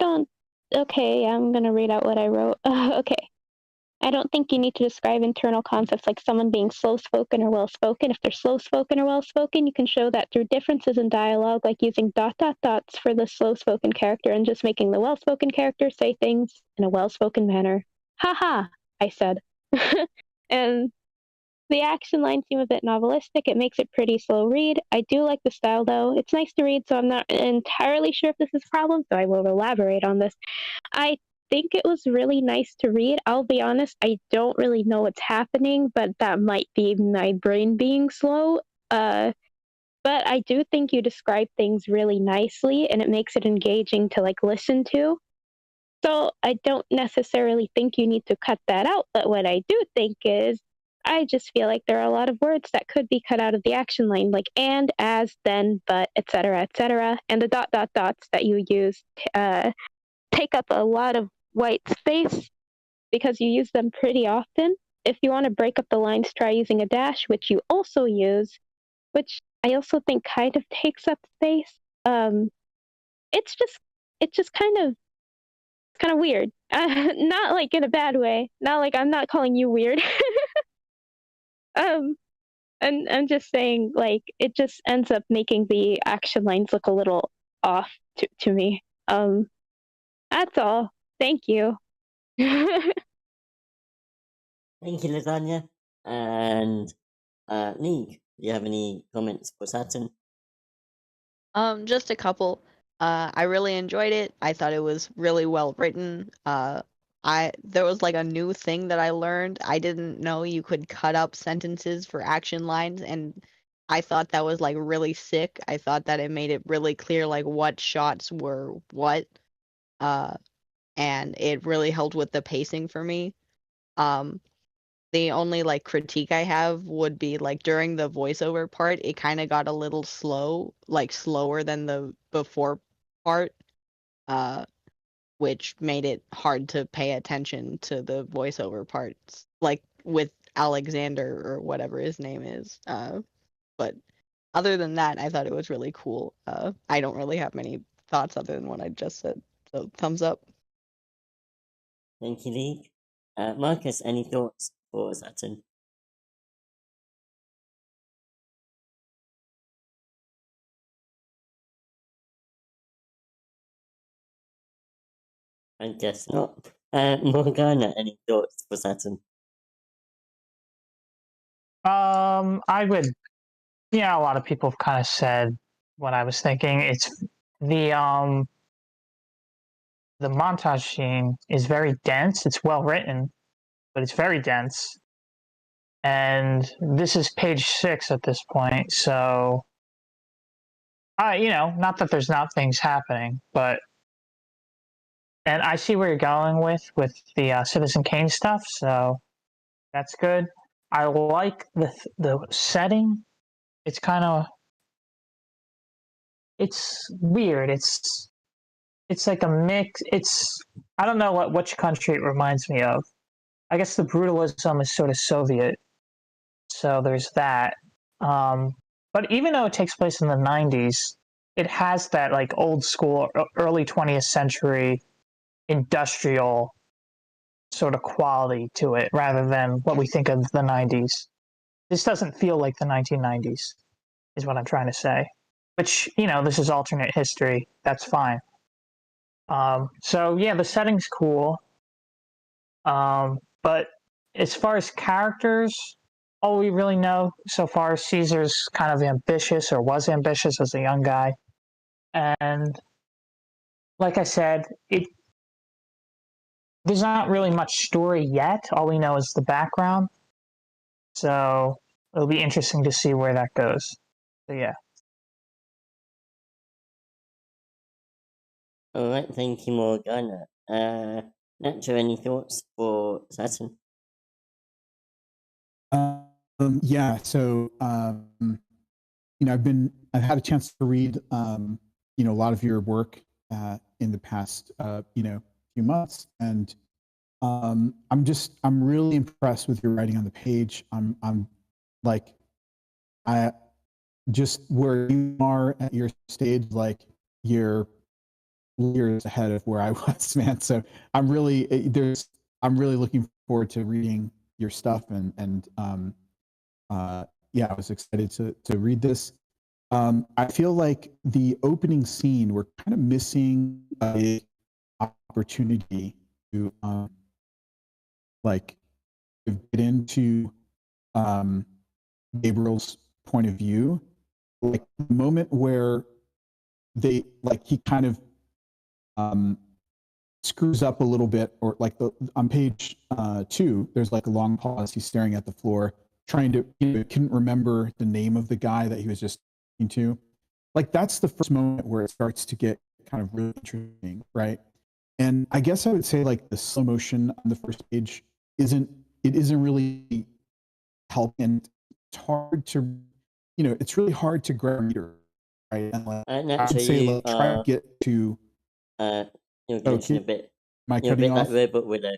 don't. Okay, I'm gonna read out what I wrote. Okay. I don't think you need to describe internal concepts like someone being slow-spoken or well-spoken. If they're slow-spoken or well-spoken, you can show that through differences in dialogue, like using ... dots for the slow-spoken character and just making the well-spoken character say things in a well-spoken manner. Haha, I said. And the action lines seem a bit novelistic. It makes it pretty slow read. I do like the style, though. It's nice to read, so I'm not entirely sure if this is a problem, so I will elaborate on this. I think it was really nice to read. I'll be honest, I don't really know what's happening, but that might be my brain being slow. But I do think you describe things really nicely, and it makes it engaging to like listen to. So I don't necessarily think you need to cut that out, but what I do think is I just feel like there are a lot of words that could be cut out of the action line, like and, as, then, but, etc., and the ... dots that you use take up a lot of white space because you use them pretty often. If you want to break up the lines, try using a dash, which you also use, which I also think kind of takes up space. It's just kind of weird. Not like in a bad way. Not like I'm not calling you weird. And I'm just saying, like, it just ends up making the action lines look a little off to me. That's all. Thank you. Thank you, Lasagna. And League, do you have any comments for Saturn? Just a couple. I really enjoyed it. I thought it was really well written. There was like a new thing that I learned. I didn't know you could cut up sentences for action lines, and I thought that was like really sick. I thought that it made it really clear like what shots were what. And it really helped with the pacing for me. The only like critique I have would be like during the voiceover part, it kind of got a little slow, like slower than the before part, which made it hard to pay attention to the voiceover parts, like with Alexander or whatever his name is. But other than that, I thought it was really cool. I don't really have many thoughts other than what I just said. So thumbs up. Thank you, League. Marcus, any thoughts for Saturn? I guess not. Morgana, any thoughts for Saturn? I would, a lot of people have kind of said what I was thinking. It's the montage scene is very dense. It's well written, but it's very dense. And this is page 6 at this point, so not that there's not things happening, but and I see where you're going with the Citizen Kane stuff, so that's good. I like the setting. It's kind of it's weird. It's like a mix. I don't know which country it reminds me of. I guess the brutalism is sort of Soviet, so there's that. But even though it takes place in the 90s, it has that like old school, early 20th century industrial sort of quality to it rather than what we think of the 90s. This doesn't feel like the 1990s, is what I'm trying to say. Which, this is alternate history. That's fine. So yeah, the setting's cool. But as far as characters, all we really know so far, Caesar's kind of ambitious, or was ambitious as a young guy. And like I said, there's not really much story yet. All we know is the background. So it'll be interesting to see where that goes. So yeah. All right, thank you, Morgana. Nacho, any thoughts for Saturn? Yeah, so you know, I've had a chance to read you know, a lot of your work in the past you know, few months, and I'm really impressed with your writing on the page. I'm like, I just where you are at your stage, like you're years ahead of where I was, man. So I'm really looking forward to reading your stuff, and yeah, I was excited to read this. I feel like the opening scene, we're kind of missing a opportunity to like get into Gabriel's point of view, like the moment where he kind of screws up a little bit, or like on page 2, there's like a long pause. He's staring at the floor, trying to, couldn't remember the name of the guy that he was just talking to. Like that's the first moment where it starts to get kind of really interesting, right? And I guess I would say like the slow motion on the first page isn't really helping. It's hard to, it's really hard to grab a reader, right? And like I Nacho, would say, you like, try to get to. you're glitching a bit. Am I You're a cutting bit off? like Robot Widow.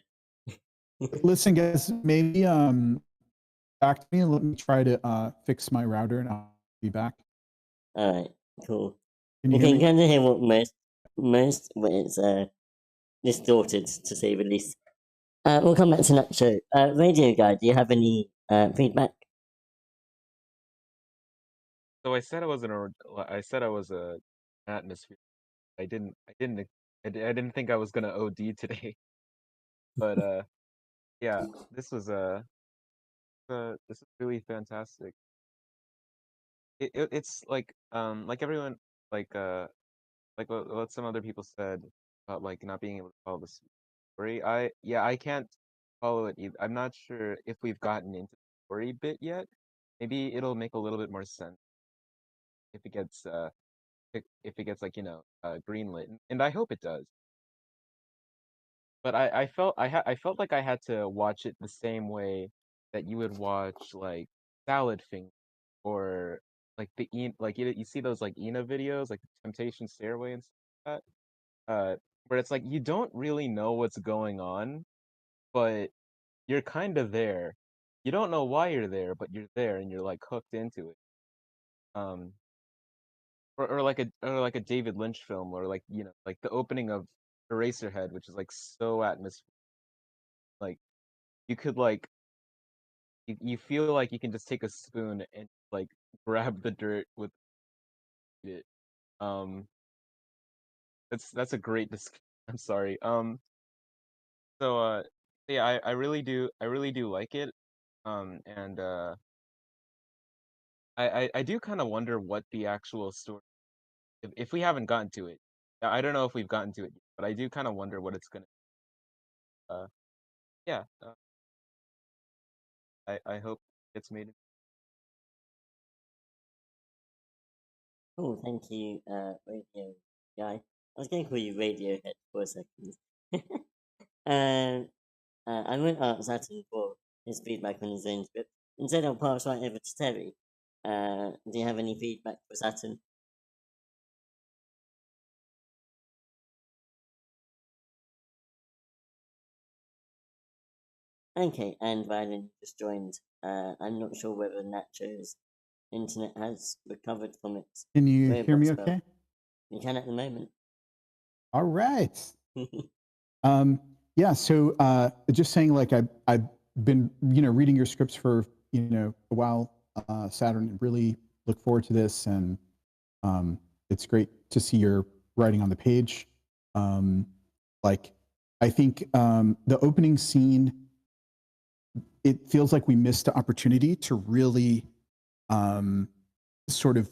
Listen, guys, maybe back to me and let me try to fix my router, and I'll be back. All right, cool. Can you You hear can me? kind of hear what most when it's distorted, to say the least. We'll come back to Nacho. Radio Guy, do you have any feedback? So I said I was a atmosphere. I didn't think I was gonna OD today. But yeah, this is really fantastic. It's like everyone, like what some other people said about like not being able to follow the story. I can't follow it either. I'm not sure if we've gotten into the story bit yet. Maybe it'll make a little bit more sense if it gets if it gets like greenlit, and I hope it does. But I felt like I had to watch it the same way that you would watch like Salad Finger, or like you see those like Ina videos, like the Temptation Stairway and stuff like that. Where it's like you don't really know what's going on, but you're kind of there. You don't know why you're there, but you're there and you're like hooked into it. Um, or like a David Lynch film, or like like the opening of Eraserhead, which is like so atmospheric. Like you could like you feel like you can just take a spoon and like grab the dirt with it. Um, that's a great I'm sorry. So yeah, I really do like it. And I do kind of wonder what the actual story, if we haven't gotten to it. I don't know if we've gotten to it yet, but I do kind of wonder what it's gonna. Uh, yeah. I hope it's made. Oh, thank you, Radio Guy. I was going to call you Radiohead for a second. I won't ask Saturn for his feedback on his own script. Instead, I'll pass right over to Terry. Do you have any feedback for Saturn? Okay, and Violin just joined. I'm not sure whether Nacho's internet has recovered from its Can you hear robot me spell. okay? You can at the moment. All right. Yeah, so just saying, like, I've been, reading your scripts for, a while, Saturn. Really look forward to this, and it's great to see your writing on the page. Like, I think the opening scene it feels like we missed the opportunity to really sort of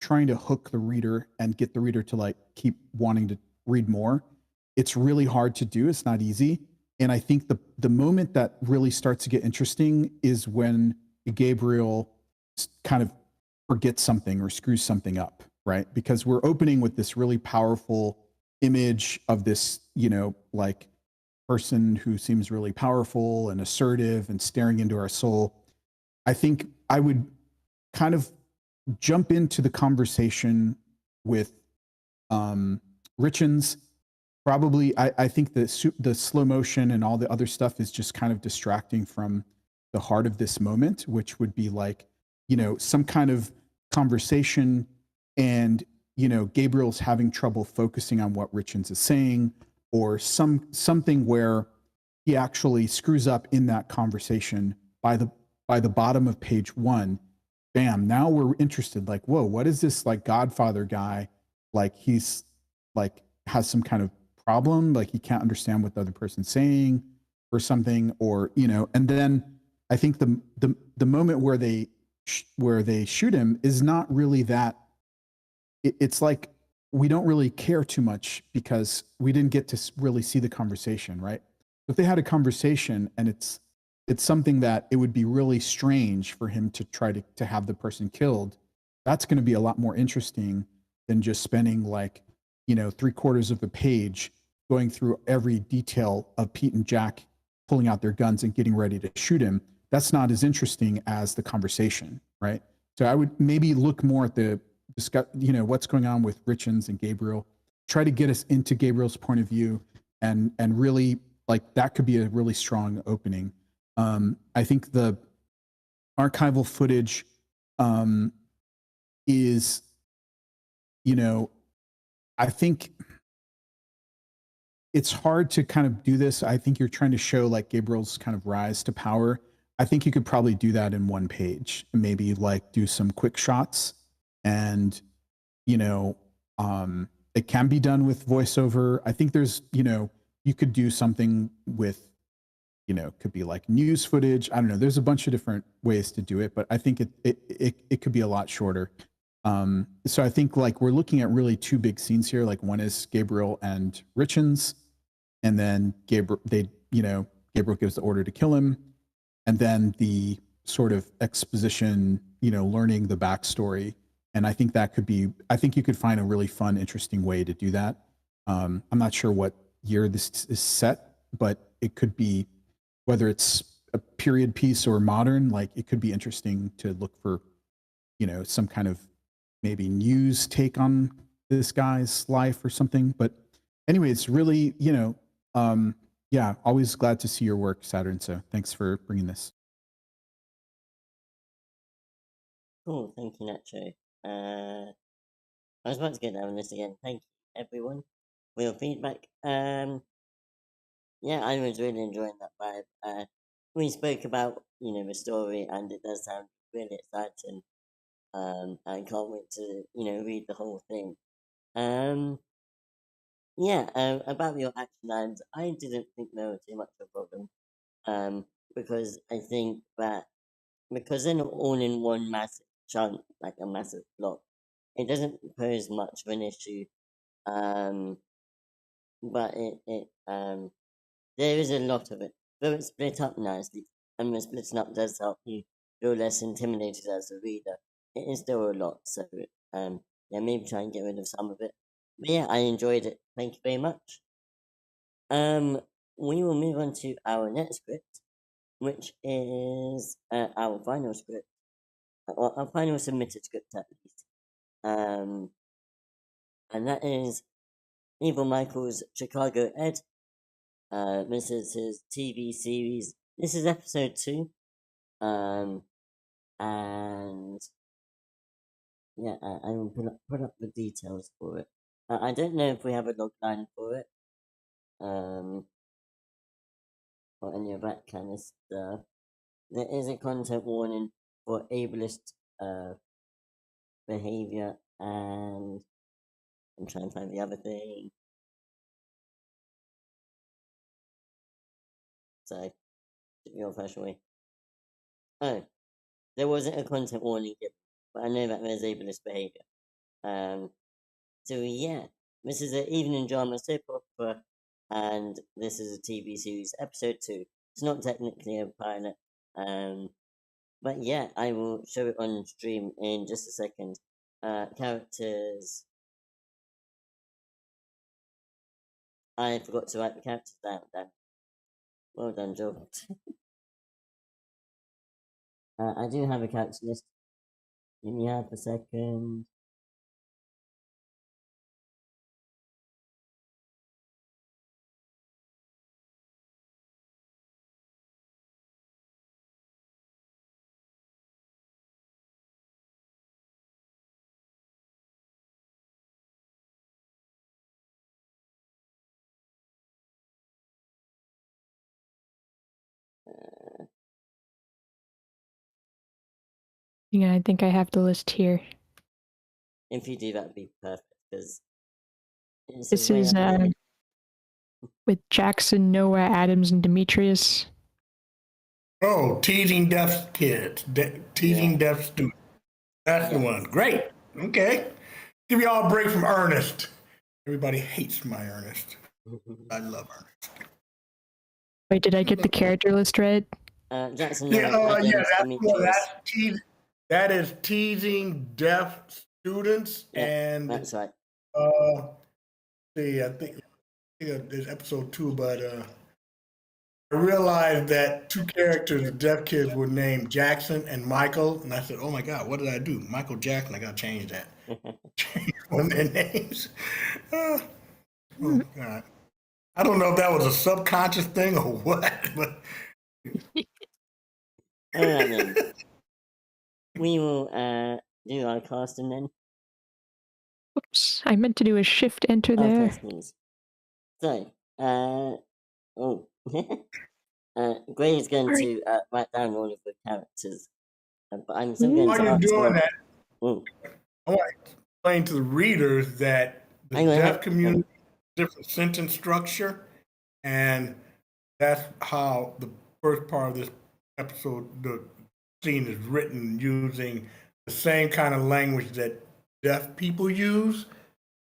trying to hook the reader and get the reader to like keep wanting to read more. It's really hard to do. It's not easy. And I think the moment that really starts to get interesting is when Gabriel kind of forgets something or screws something up, right? Because we're opening with this really powerful image of this, like person who seems really powerful and assertive and staring into our soul. I think I would kind of jump into the conversation with Richens. Probably, I think the slow motion and all the other stuff is just kind of distracting from the heart of this moment, which would be like, some kind of conversation, and Gabriel's having trouble focusing on what Richens is saying, or something where he actually screws up in that conversation by the bottom of page 1. Bam! Now we're interested. Like, whoa, what is this like Godfather guy? Like he's like has some kind of problem, like he can't understand what the other person's saying or something, or and then I think the moment where they shoot him is not really that. It's like we don't really care too much because we didn't get to really see the conversation, right? If they had a conversation and it's something that it would be really strange for him to try to have the person killed, that's going to be a lot more interesting than just spending like 3/4 of the page going through every detail of Pete and Jack pulling out their guns and getting ready to shoot him. That's not as interesting as the conversation, right? So I would maybe look more at the discuss, what's going on with Richens and Gabriel. Try to get us into Gabriel's point of view, and really like that could be a really strong opening. I think the archival footage is, I think it's hard to kind of do this. I think you're trying to show like Gabriel's kind of rise to power. I think you could probably do that in one page, maybe like do some quick shots, and it can be done with voiceover. I think there's you could do something with could be like news footage. I don't know. There's a bunch of different ways to do it, but I think it could be a lot shorter. So I think like we're looking at really two big scenes here. Like one is Gabriel and Richens, and then Gabriel gives the order to kill him, and then the sort of exposition, learning the backstory. And I think that could be. I think you could find a really fun, interesting way to do that. I'm not sure what year this is set, but it could be, whether it's a period piece or modern, like it could be interesting to look for, some kind of maybe news take on this guy's life or something. But anyway, it's really, yeah, always glad to see your work, Saturn. So thanks for bringing this. Cool, thank you, Nacho. I was about to get down on this again. Thank you, everyone, for your feedback. Yeah, I was really enjoying that vibe. We spoke about, the story, and it does sound really exciting. I can't wait to, read the whole thing. Yeah, about your action lines, I didn't think there was too much of a problem. Because I think that because they're not all in one massive chunk, like a massive block, it doesn't pose much of an issue. But there is a lot of it. Though it's split up nicely, and the splitting up does help you feel less intimidated as a reader. It is still a lot, so yeah, maybe try and get rid of some of it. But yeah, I enjoyed it. Thank you very much. We will move on to our next script, which is our final script, or our final submitted script at least. And that is Evil Michael's Chicago Ed. This is his TV series. This is episode 2. And yeah, I will put up the details for it. I don't know if we have a log line for it. Or any of that kind of stuff. There is a content warning for ableist behavior, and I'm trying to find the other thing. So, took me off professionally. Oh, there wasn't a content warning given, but I know that there's ableist behaviour. So yeah, this is an evening drama soap opera, and this is a TV series, episode 2. It's not technically a pilot, but yeah, I will show it on stream in just a second. Characters. I forgot to write the characters down. Well done, Joe. I do have a character list. Give me half a second. Yeah, I think I have the list here. If you do, that'd be perfect, because This is with Jackson, Noah, Adams, and Demetrius. Oh, teasing deaf kids, teasing deaf students. That's the one. Great. Okay. Give me all a break from Ernest. Everybody hates my Ernest. I love Ernest. Wait, did I get the character list right? Jackson, Yeah, Noah, Adams, that's Demetrius. that is teasing deaf students, and that's right. See, I think there's episode 2, but I realized that 2 characters of deaf kids were named Jackson and Michael, and I said, "Oh my God, what did I do? Michael Jackson, I gotta change that. Change one of their names." Oh my God, I don't know if that was a subconscious thing or what, but. All right then. We will do our casting then. Oops, I meant to do a shift enter there. Yes, please. So, Gray is going to write down all of the characters, but I'm still going to. While you're doing that, I want to explain to the readers that the deaf community has different sentence structure, and that's how the first part of this episode, the scene is written using the same kind of language that deaf people use.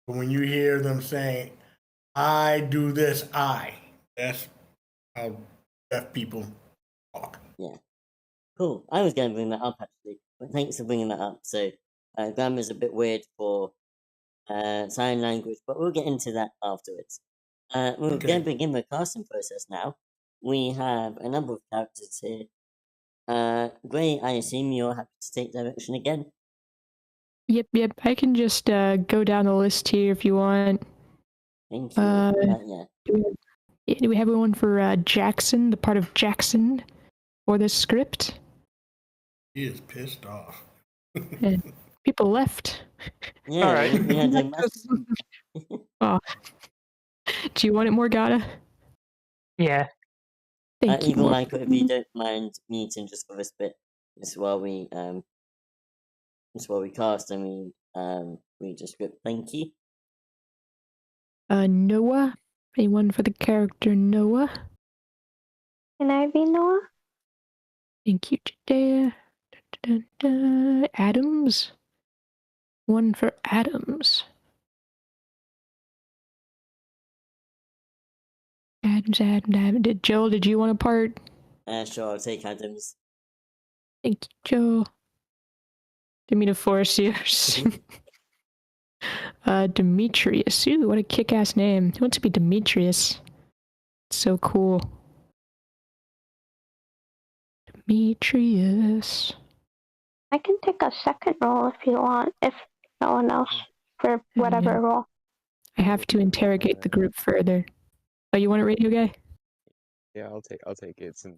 But when you hear them saying, "I do this," that's how deaf people talk. Yeah. Cool. I was going to bring that up actually, but thanks for bringing that up. So, grammar's a bit weird for sign language, but we'll get into that afterwards. We're going to begin the casting process now. We have a number of characters here. Gray, I assume you're happy to take direction again? Yep. I can just go down the list here if you want. Thank you. Do we have one for Jackson, the part of Jackson, for this script? He is pissed off. And people left. Yeah, all right. We had Oh. Do you want it, Morgana? Yeah. Thank you, even like if you don't mind muting just for this bit, just while we cast and we just script. Thank you. Noah. Anyone for the character Noah? Can I be Noah? Thank you, Jadea. Adams. One for Adams. Adams. Joel, did you want a part? Sure, I'll take Adams. Thank you, Joel. Didn't mean to force yours. Demetrius. Ooh, what a kick-ass name. Who wants to be Demetrius? It's so cool. Demetrius. I can take a second role if you want, if no one else, for whatever role. I have to interrogate the group further. Oh, you want it, Radio Guy? Yeah, I'll take it since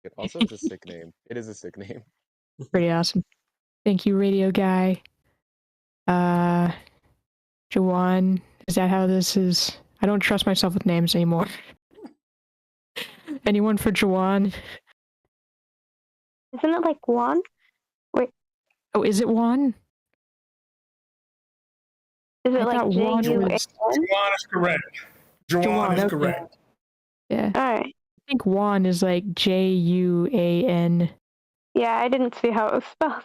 it also it's a sick name. It is a sick name. Pretty awesome. Thank you, Radio Guy. Jawan, is that how this is? I don't trust myself with names anymore. Anyone for Jawan? Isn't it like Juan? Wait. Oh, is it Juan? Is it like J-U-A-N? Jawan is correct. Jawan is correct. Yeah. All right. think Juan is like Juan. Yeah, I didn't see how it was spelled.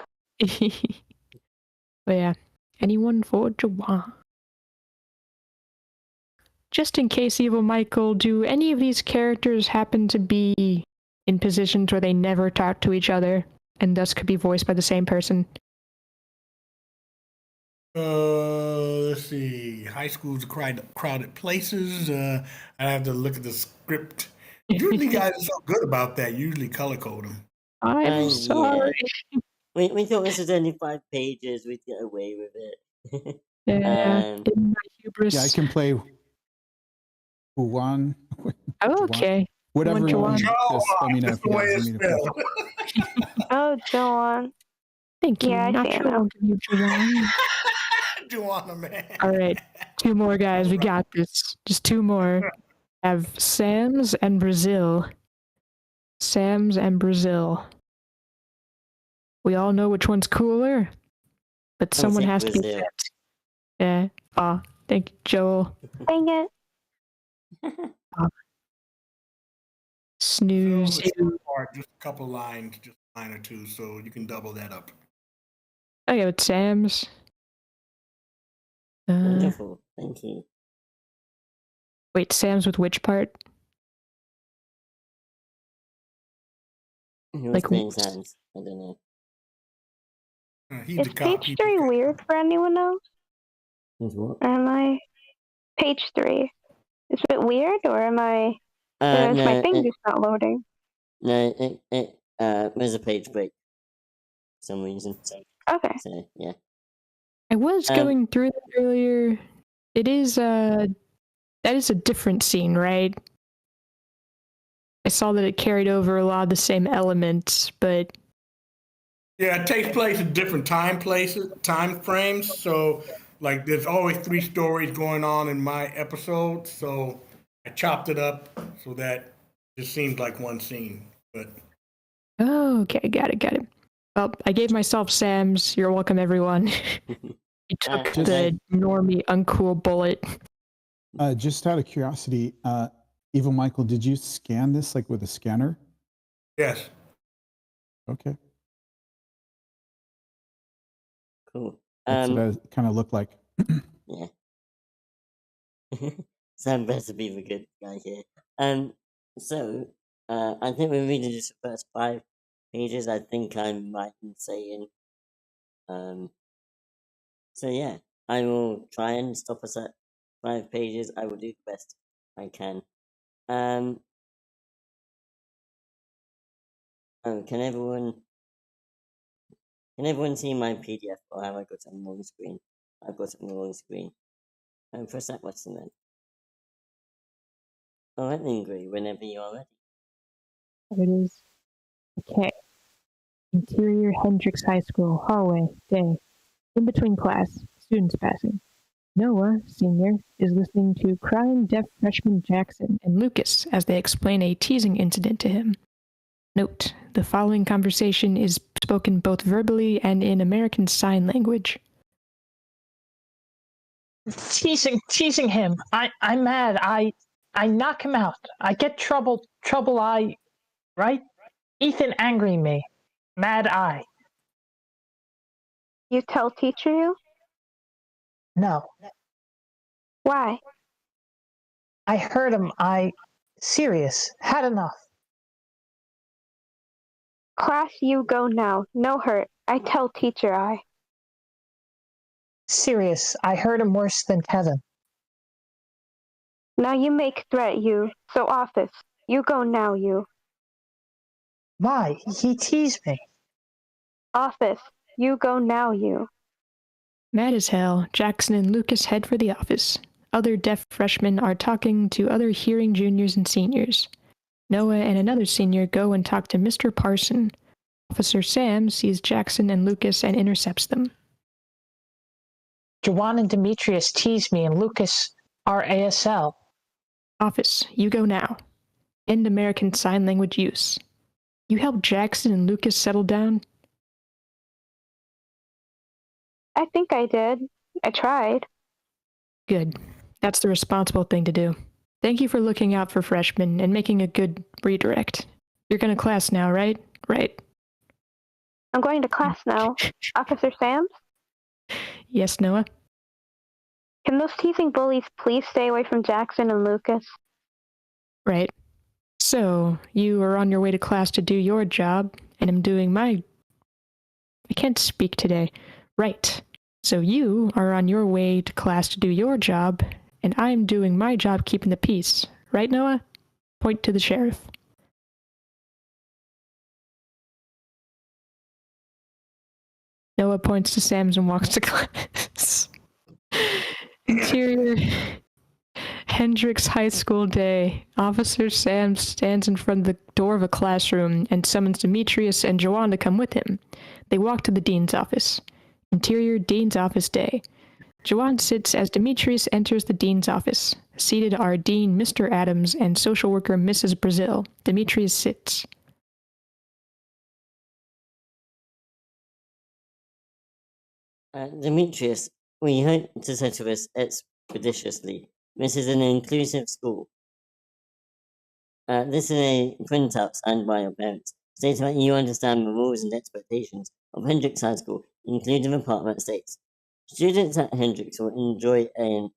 But yeah, anyone for Juan? Just in case, Evil Michael, do any of these characters happen to be in positions where they never talk to each other and thus could be voiced by the same person? Let's see. High schools are crowded places. I have to look at the script. Usually, guys are so good about that. Usually, color code them. I'm sorry. Yeah. We thought this was only 5 pages. We'd get away with it. Yeah, in my hubris. Yeah, I can play Juan. Okay. Whatever you want. Juan. Just let me know if you That's guys the need way me it's to play. spelled. Oh, Joanne. Thank you. Yeah, I Not see it sure now. I'll give you Juwan. Juana, man. All right, 2 more guys. We got this. Just 2 more. Have Sam's and Brazil. Sam's and Brazil. We all know which one's cooler, but I'll someone take has to be Brazil. picked. Yeah. Aw, thank you, Joel. Dang it. Snooze. Fill the short part, just a couple lines, just a line or two, so you can double that up. Okay, with Sam's. Wonderful. Thank you. Wait, Sam's with which part? Who was Like, playing Sans? I don't know. He's Is the cop. page 3 weird for anyone else? Who's what? Or am I... Page 3. Is it weird, or am I... is my No, thing just not loading? no, there's a page break for some reason. Okay. So, yeah. I was going through that earlier. It is that is a different scene, right? I saw that it carried over a lot of the same elements, but Yeah, it takes place in different time frames. So, like, there's always 3 stories going on in my episode. So, I chopped it up so that it seems like one scene. But oh, okay, got it. Well, I gave myself Sam's. You're welcome, everyone. You took the normie uncool bullet. Just out of curiosity, Evil Michael, did you scan this like with a scanner? yes, Okay. Cool. That's what it kind of looked like. Yeah. Sam better be the good guy here. So, I think we're reading just the first 5 pages. I think I'm right in saying. So yeah, I will try and stop us at 5 pages. I will do the best I can. Can everyone see my PDF, or have I got it on the wrong screen? I've got it on the wrong screen. Press that button then. Alright then, Gray, whenever you are ready. It is. Okay. Interior Hendrix High School, hallway, day. In between class, students passing. Noah, senior, is listening to crying deaf freshman Jackson and Lucas as they explain a teasing incident to him. Note, the following conversation is spoken both verbally and in American Sign Language. Teasing him. I'm mad. I knock him out. I get trouble. Right? Ethan angry me. Mad I. You tell teacher you? No. Why? I heard him. Serious. Had enough. Class, you go now. No hurt. I tell teacher I. Serious. I heard him worse than Kevin. Now you make threat, you. So office. You go now, you. Why? He teased me. Office. You go now, you. Mad as hell, Jackson and Lucas head for the office. Other deaf freshmen are talking to other hearing juniors and seniors. Noah and another senior go and talk to Mr. Parson. Officer Sam sees Jackson and Lucas and intercepts them. Jawan and Demetrius teased me, and Lucas are ASL. Office, you go now. End American Sign Language use. You help Jackson and Lucas settle down? I think I did. I tried. Good. That's the responsible thing to do. Thank you for looking out for freshmen and making a good redirect. You're going to class now, right? Right. I'm going to class now. Officer Sams? Yes, Noah? Can those teasing bullies please stay away from Jackson and Lucas? Right. So, you are on your way to class to do your job, and I'm doing my... I can't speak today. Right. So you are on your way to class to do your job, and I'm doing my job keeping the peace. Right, Noah? Point to the sheriff. Noah points to Sam's and walks to class. Interior Hendricks High School day. Officer Sam stands in front of the door of a classroom and summons Demetrius and Joanne to come with him. They walk to the dean's office. Interior Dean's office day. Joanne sits as Demetrius enters the dean's office. Seated are Dean Mr. Adams and social worker Mrs. Brazil. Demetrius sits. Demetrius, we hope to settle this expeditiously. This is an inclusive school. This is a printout signed by your parents, stating that you understand the rules and expectations of Hendricks High School, including the Department States. Students at Hendricks will enjoy an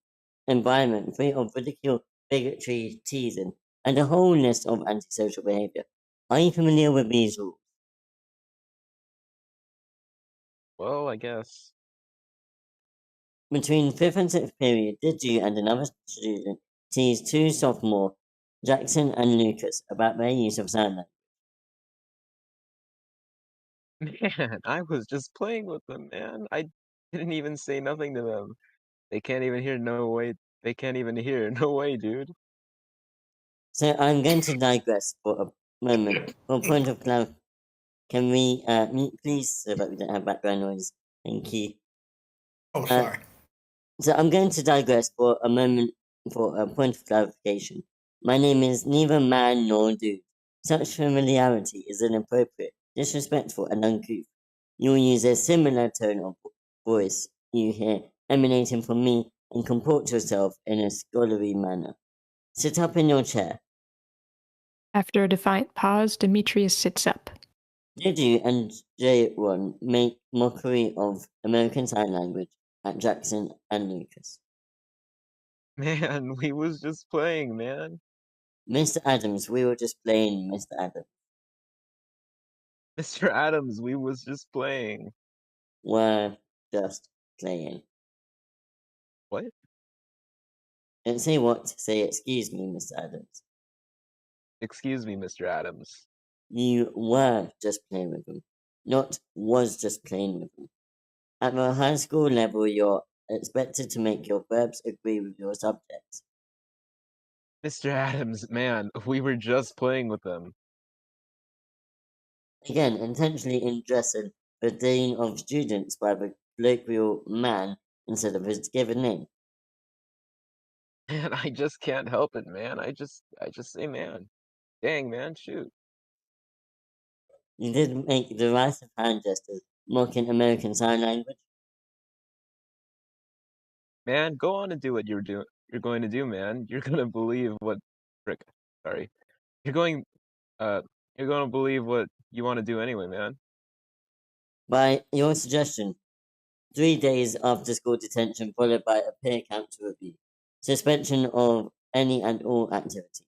environment free of ridicule, bigotry, teasing, and a whole list of antisocial behavior. Are you familiar with these rules? Well, I guess. Between 5th and 6th period, did you and another student tease two sophomore, Jackson and Lucas, about their use of sign language? Man, I was just playing with them, man. I didn't even say nothing to them. They can't even hear, no way. They can't even hear, no way, dude. So I'm going to digress for a moment. For a point of clarity, can we mute please so that we don't have background noise? Thank you. Oh, sorry. So I'm going to digress for a moment for a point of clarification. My name is neither man nor dude. Such familiarity is inappropriate, disrespectful, and uncouth. You will use a similar tone of voice you hear emanating from me and comport yourself in a scholarly manner. Sit up in your chair. After a defiant pause, Demetrius sits up. Did you and J1 make mockery of American Sign Language at Jackson and Lucas? Man, we was just playing, man. Mr. Adams, we were just playing, Mr. Adams. Mr. Adams, we was just playing. We're just playing. What? Don't say what, say excuse me, Mr. Adams. Excuse me, Mr. Adams. You were just playing with them, not was just playing with them. At the high school level, you're expected to make your verbs agree with your subjects. Mr. Adams, man, we were just playing with them. Again, intentionally addressing the dean of students by the colloquial man instead of his given name. Man, I just can't help it, man. I just say man. Dang, man, shoot. You did make derisive hand gestures, mocking American Sign Language. Man, go on and do what you're going to do, man. You're gonna believe what frick. Sorry. You're going to believe what you want to do anyway, man. By your suggestion, 3 days after school detention followed by a peer council review. Suspension of any and all activities.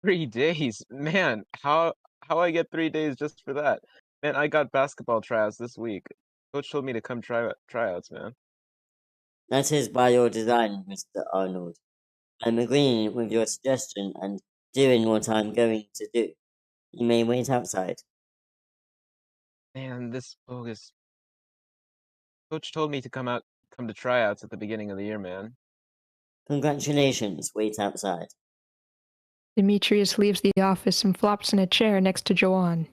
3 days? Man, how I get 3 days just for that? Man, I got basketball tryouts this week. Coach told me to come tryouts, man. That is by your design, Mr. Arnold. I'm agreeing with your suggestion and doing what I'm going to do. You may wait outside. Man, this bogus. Coach told me to come to tryouts at the beginning of the year, man. Congratulations, wait outside. Demetrius leaves the office and flops in a chair next to Joanne.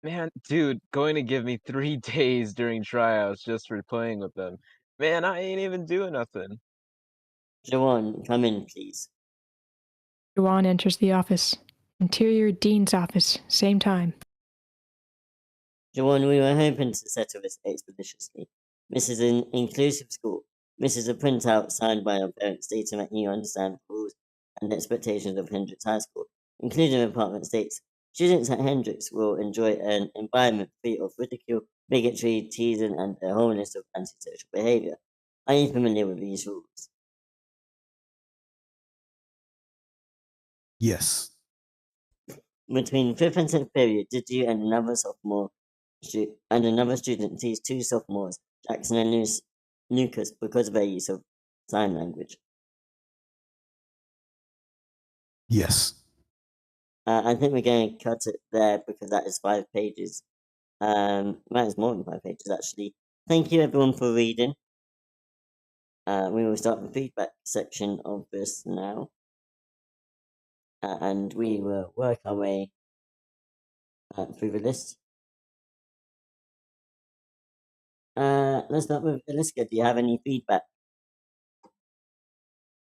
Man, dude, going to give me 3 days during tryouts just for playing with them. Man, I ain't even doing nothing. Joanne, come in, please. Joanne enters the office. Interior Dean's office, same time. Joanne, we were hoping to settle this expeditiously. This is an inclusive school. This is a printout signed by our parents stating that you understand the rules and expectations of Hendrix High School, including the department states. Students at Hendrix will enjoy an environment free of ridicule, bigotry, teasing, and a whole list of antisocial behavior. Are you familiar with these rules? Yes. Between fifth and sixth period, did you and another student tease two sophomores, Jackson and Lucas, because of their use of sign language? Yes. I think we're going to cut it there because that is 5 pages. That is more than 5 pages, actually. Thank you, everyone, for reading. We will start the feedback section of this now. And we will work our way through the list. Let's start with Eliska. Do you have any feedback?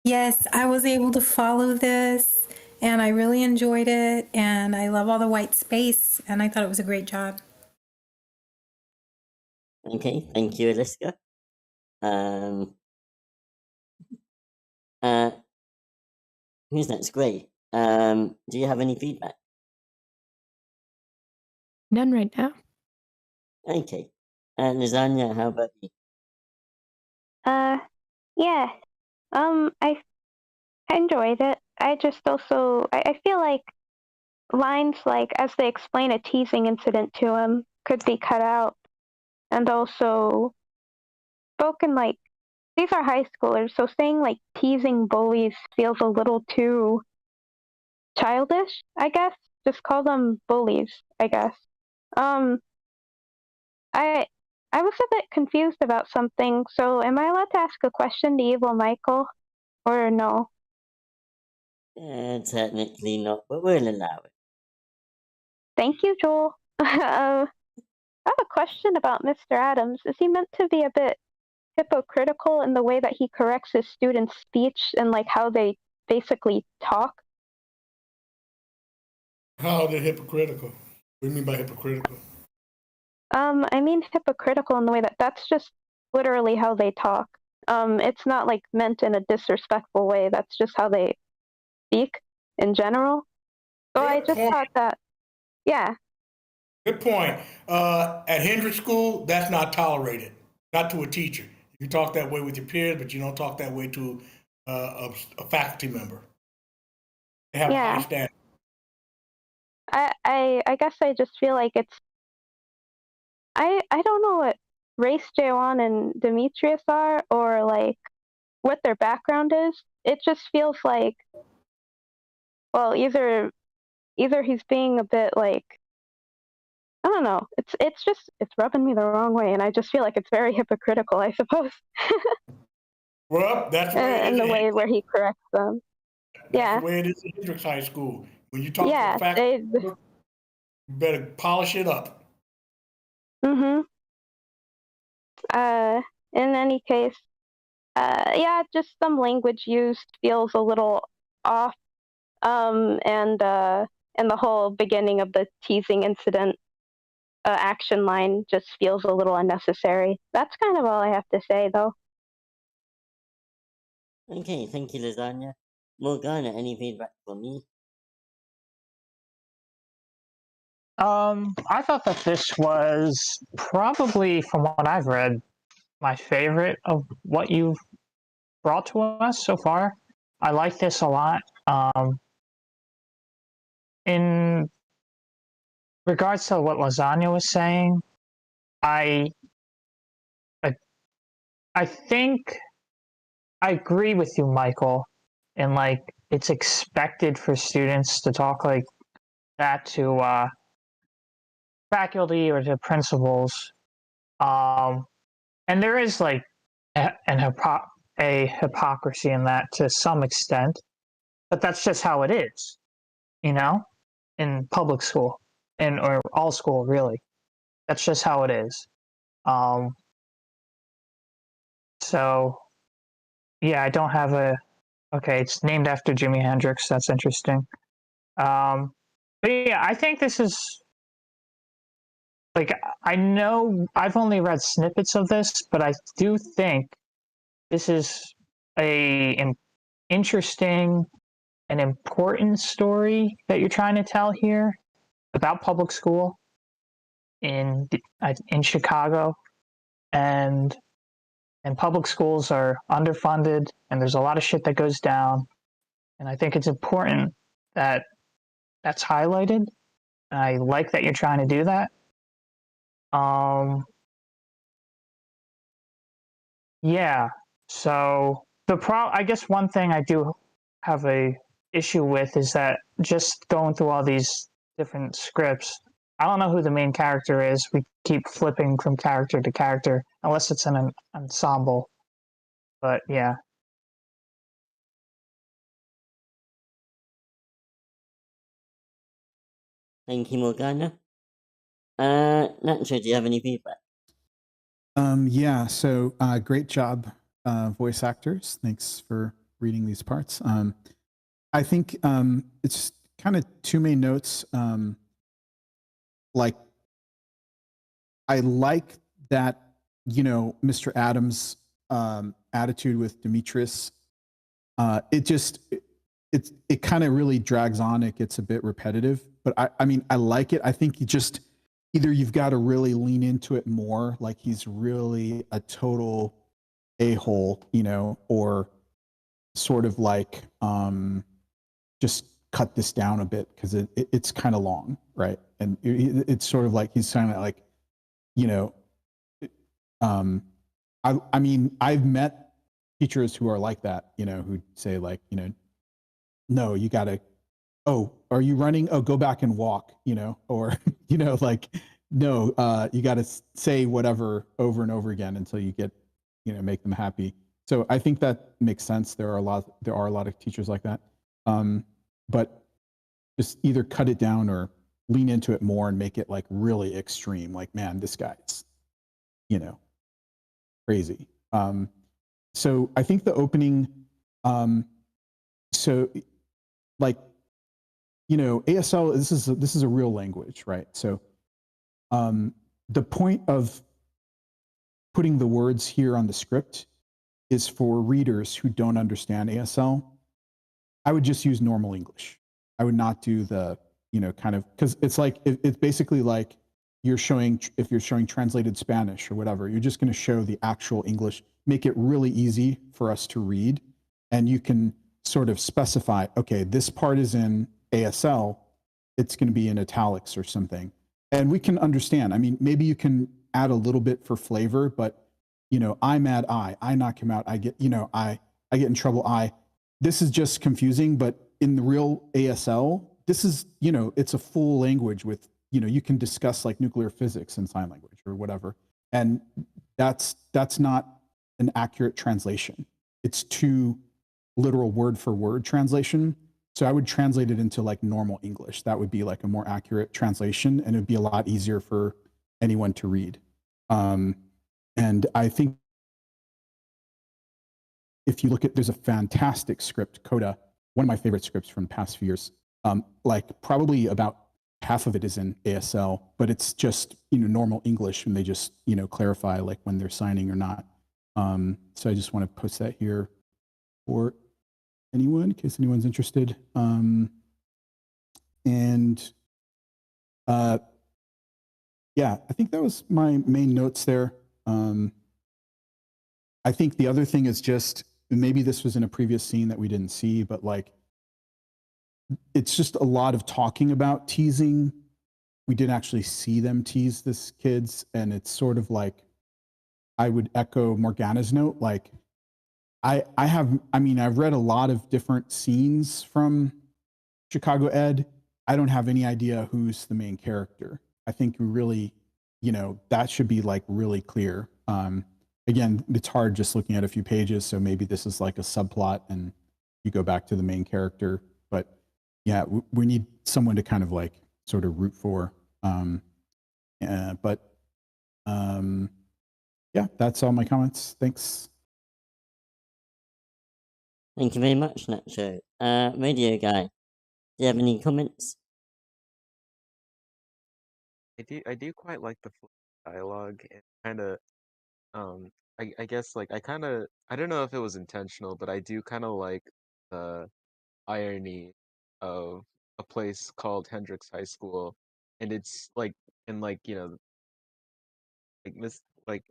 Yes, I was able to follow this and I really enjoyed it. And I love all the white space. And I thought it was a great job. Okay, thank you, Eliska. Who's next? Gray. Do you have any feedback? None right now. Okay. Lasagna, how about you? Yeah. I enjoyed it. I just also I feel like lines like as they explain a teasing incident to him could be cut out, and also spoken like these are high schoolers, so saying like teasing bullies feels a little too childish, I guess. Just call them bullies, I guess. I was a bit confused about something, so am I allowed to ask a question to Evil Michael, or no? Technically not, but we'll allow it. Thank you, Joel. I have a question about Mr. Adams. Is he meant to be a bit hypocritical in the way that he corrects his students' speech and like how they basically talk? How are they hypocritical? What do you mean by hypocritical? I mean hypocritical in the way that that's just literally how they talk. It's not like meant in a disrespectful way. That's just how they speak in general. So I just thought that, yeah. Good point. At Hendrix School, that's not tolerated, not to a teacher. You talk that way with your peers, but you don't talk that way to a faculty member. They have high standards. I guess I just feel like it's I don't know what race Jaewon and Demetrius are or like what their background is. It just feels like well either he's being a bit like I don't know. It's rubbing me the wrong way and I just feel like it's very hypocritical, I suppose. Well, that's the way it is. And the way where he corrects them. That's the way it is at Hendrix High School. When you talk to a faculty member, you better polish it up. In any case, yeah, just some language used feels a little off. And the whole beginning of the teasing incident action line just feels a little unnecessary. That's kind of all I have to say, though. Okay, thank you, Lasagna. Morgana, any feedback from me? I thought that this was probably, from what I've read, my favorite of what you've brought to us so far. I like this a lot. In regards to what Lasagna was saying, I think I agree with you, Michael, and like it's expected for students to talk like that to faculty or to principals. And there is like a hypocrisy in that to some extent, but that's just how it is, you know, in public school or all school, really. That's just how it is. So, yeah, I don't have okay, it's named after Jimi Hendrix. That's interesting. But yeah, I think this is, like, I know I've only read snippets of this, but I do think this is a interesting and important story that you're trying to tell here about public school in Chicago, and public schools are underfunded, and there's a lot of shit that goes down, and I think it's important that that's highlighted. I like that you're trying to do that. Yeah. So I guess one thing I do have a issue with is that just going through all these different scripts, I don't know who the main character is. We keep flipping from character to character, unless it's an ensemble. But yeah. Thank you, Morgana. Nacho, do you have any feedback? Yeah, so great job, voice actors. Thanks for reading these parts. I think it's kind of two main notes. Like, I like that, Mr. Adams' attitude with Demetrius. It kind of really drags on. It gets a bit repetitive, but I mean, I like it. I think either you've got to really lean into it more, like he's really a total a-hole, or sort of like just cut this down a bit because it's kind of long, right? And it's sort of like he's kind of like, I mean, I've met teachers who are like that, who say like, no, you gotta, oh, are you running? Oh, go back and walk, or, like, no, you gotta say whatever over and over again until you get, make them happy. So I think that makes sense. There are a lot of teachers like that. But just either cut it down or lean into it more and make it like really extreme. Like, man, this guy's, crazy. So I think the opening, so like, ASL, this is a real language, right? So the point of putting the words here on the script is for readers who don't understand ASL. I would just use normal English. I would not do the, kind of, because it's like, it's basically like if you're showing translated Spanish or whatever, you're just going to show the actual English, make it really easy for us to read. And you can sort of specify, okay, this part is in ASL, it's going to be in italics or something. And we can understand. I mean, maybe you can add a little bit for flavor, but, I mad I knock him out. I get, I get in trouble. This is just confusing, but in the real ASL, this is, it's a full language with, you can discuss like nuclear physics in sign language or whatever. And that's not an accurate translation. It's too literal word for word translation. So I would translate it into like normal English. That would be like a more accurate translation, and it'd be a lot easier for anyone to read. And I think if you look at, there's a fantastic script, Coda, one of my favorite scripts from the past few years. Like probably about half of it is in ASL, but it's just, normal English, and they just, clarify like when they're signing or not. So I just want to post that here for anyone, in case anyone's interested. Yeah, I think that was my main notes there. I think the other thing is just, maybe this was in a previous scene that we didn't see, but like, it's just a lot of talking about teasing. We didn't actually see them tease this kids, and it's sort of like, I would echo Morgana's note. Like, I've read a lot of different scenes from Chicago Ed. I don't have any idea who's the main character. I think really, that should be like really clear. Again, it's hard just looking at a few pages, so maybe this is like a subplot and you go back to the main character. But yeah, we need someone to kind of like sort of root for. Yeah, that's all my comments. Thanks. Thank you very much, Nacho. Radio Guy, do you have any comments? I do quite like the dialogue. It kind of I guess like I don't know if it was intentional, but I do kind of like the irony of a place called Hendrix High School, and it's like and like like this like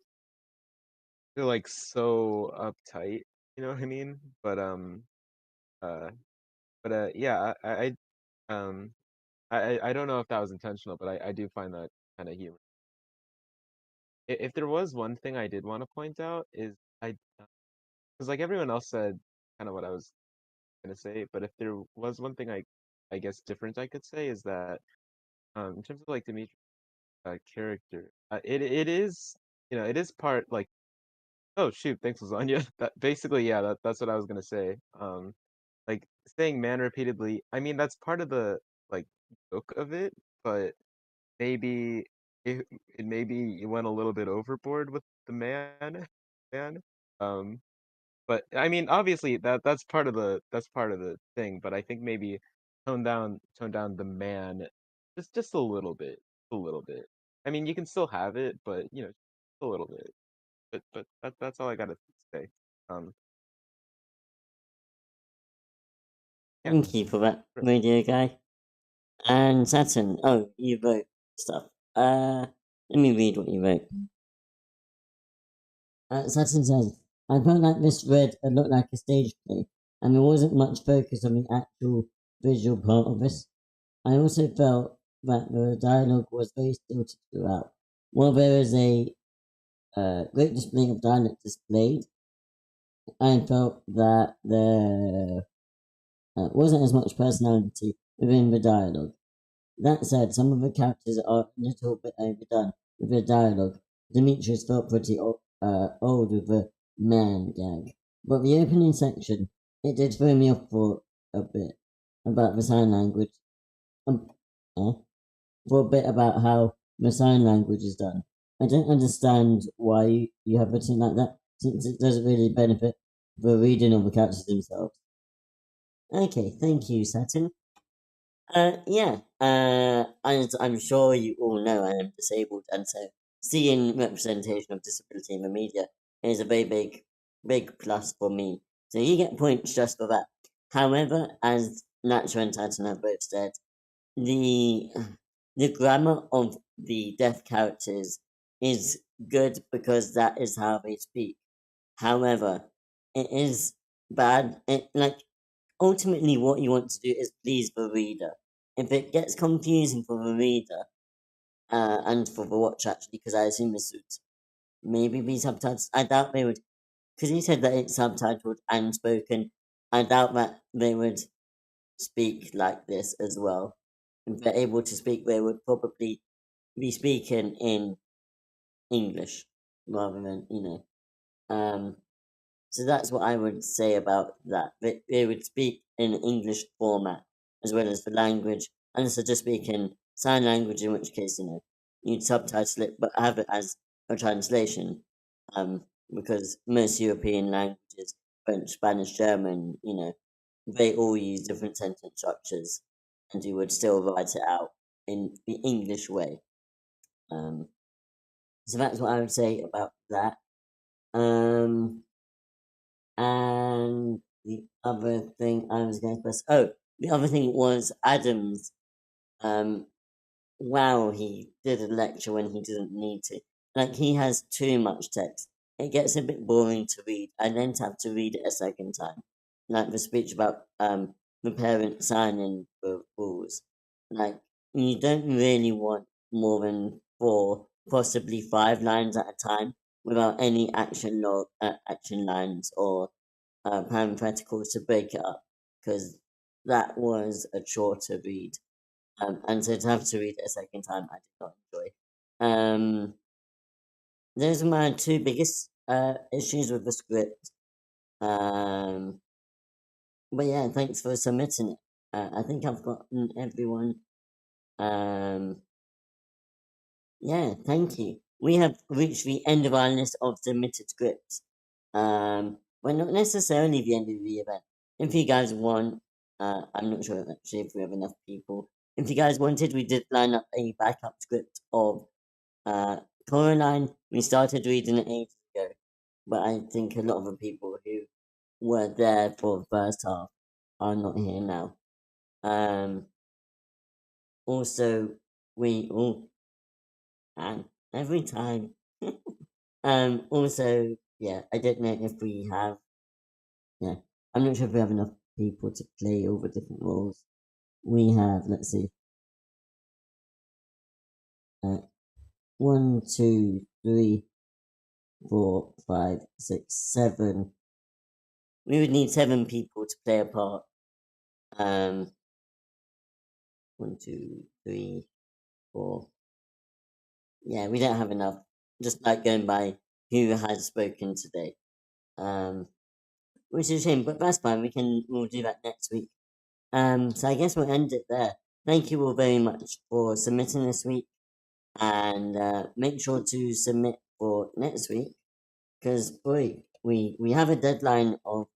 they're like so uptight, you know what I mean? Uh yeah, um I don't know if that was intentional, but I do find that kind of humorous. If there was one thing I did want to point out is I because like everyone else said kind of what I was gonna say, but if there was one thing I guess different I could say is that in terms of like Dimitri's character, it is it is part like oh shoot thanks lasagna that basically yeah that's what I was gonna say like saying man repeatedly I mean that's part of the like joke of it but maybe it maybe you went a little bit overboard with the man um but I mean obviously that's part of the thing but I think maybe tone down the man just a little bit I mean you can still have it but a little bit but that's all I gotta say um yeah Thank you for that, sure. radio guy. And Saturn, oh, you wrote stuff. Let me read what you wrote. Saturn says, I felt like this read a lot like a stage play, and there wasn't much focus on the actual visual part of this. I also felt that the dialogue was very stilted throughout. While there is a great display of dialect displayed, I felt that there wasn't as much personality within the dialogue. That said, some of the characters are a little bit overdone with their dialogue. Demetrius felt pretty old with the man gag. But the opening section, it did throw me off for a bit about the sign language. For a bit about how the sign language is done. I don't understand why you have written like that, since it doesn't really benefit the reading of the characters themselves. Okay, thank you, Saturn. Yeah, as I'm sure you all know, I am disabled, and so seeing representation of disability in the media is a very big plus for me. So you get points just for that. However, as Nacho and Titan have both said, the the grammar of the deaf characters is good because that is how they speak. However, it is bad. Ultimately, what you want to do is please the reader. If it gets confusing for the reader, and for the watcher actually, because I assume this would maybe be subtitled. I doubt they would, because he said that it's subtitled and spoken. I doubt that they would speak like this as well. If they're able to speak, they would probably be speaking in English rather than, So that's what I would say about that. They would speak in English format as well as the language, unless they just speak in sign language, in which case, you'd subtitle it but have it as a translation. Because most European languages, French, Spanish, German, they all use different sentence structures, and you would still write it out in the English way. So that's what I would say about that. And the other thing I was going to press. Oh, the other thing was Adam's. Wow, he did a lecture when he didn't need to. Like, he has too much text. It gets a bit boring to read. I then have to read it a second time. Like the speech about the parent signing the rules. Like, you don't really want more than 4, possibly 5 lines at a time without any action lines or parentheticals to break it up, because that was a chore to read. And so to have to read it a second time, I did not enjoy. Those are my 2 biggest issues with the script. But yeah, thanks for submitting it. I think I've gotten everyone. Yeah, thank you. We have reached the end of our list of submitted scripts. Well, not necessarily the end of the event. If you guys want, I'm not sure actually if we have enough people. If you guys wanted, we did line up a backup script of Coraline. We started reading it ages ago. but I think a lot of the people who were there for the first half are not here now. Also, we all and every time. Also, yeah, I don't know if we have. Yeah, I'm not sure if we have enough people to play over different roles. We have, let's see, 1, 2, 3, 4, 5, 6, 7. We would need 7 people to play a part. 1, 2, 3, 4. Yeah, we don't have enough. Just like going by who has spoken today. Which is a shame, but that's fine. We'll do that next week. So I guess we'll end it there. Thank you all very much for submitting this week, and make sure to submit for next week, because boy, we have a deadline of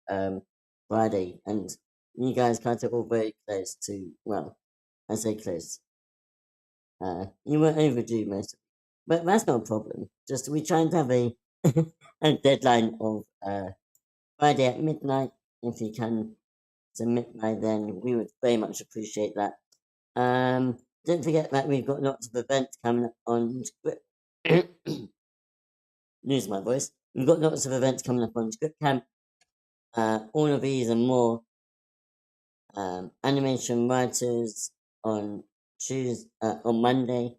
Friday, and you guys cut it all very close to, well, I say close. You were overdue most of it, but that's not a problem. Just we trying to have a a deadline of Friday at midnight. If you can submit by then, we would very much appreciate that. Don't forget that we've got lots of events coming up on lose my voice. We've got lots of events coming up on ScriptCamp. All of these and more. Animation writers on on Monday.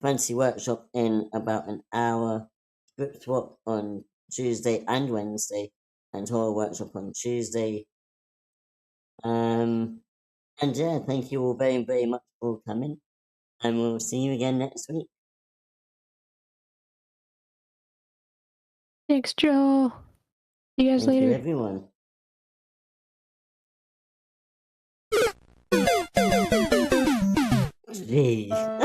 Fantasy workshop in about an hour. Script swap on Tuesday and Wednesday, and horror workshop on Tuesday. And yeah, thank you all very, very much for coming, and we'll see you again next week. Thanks, Joe. See you guys Thank later. you, everyone. Jeez.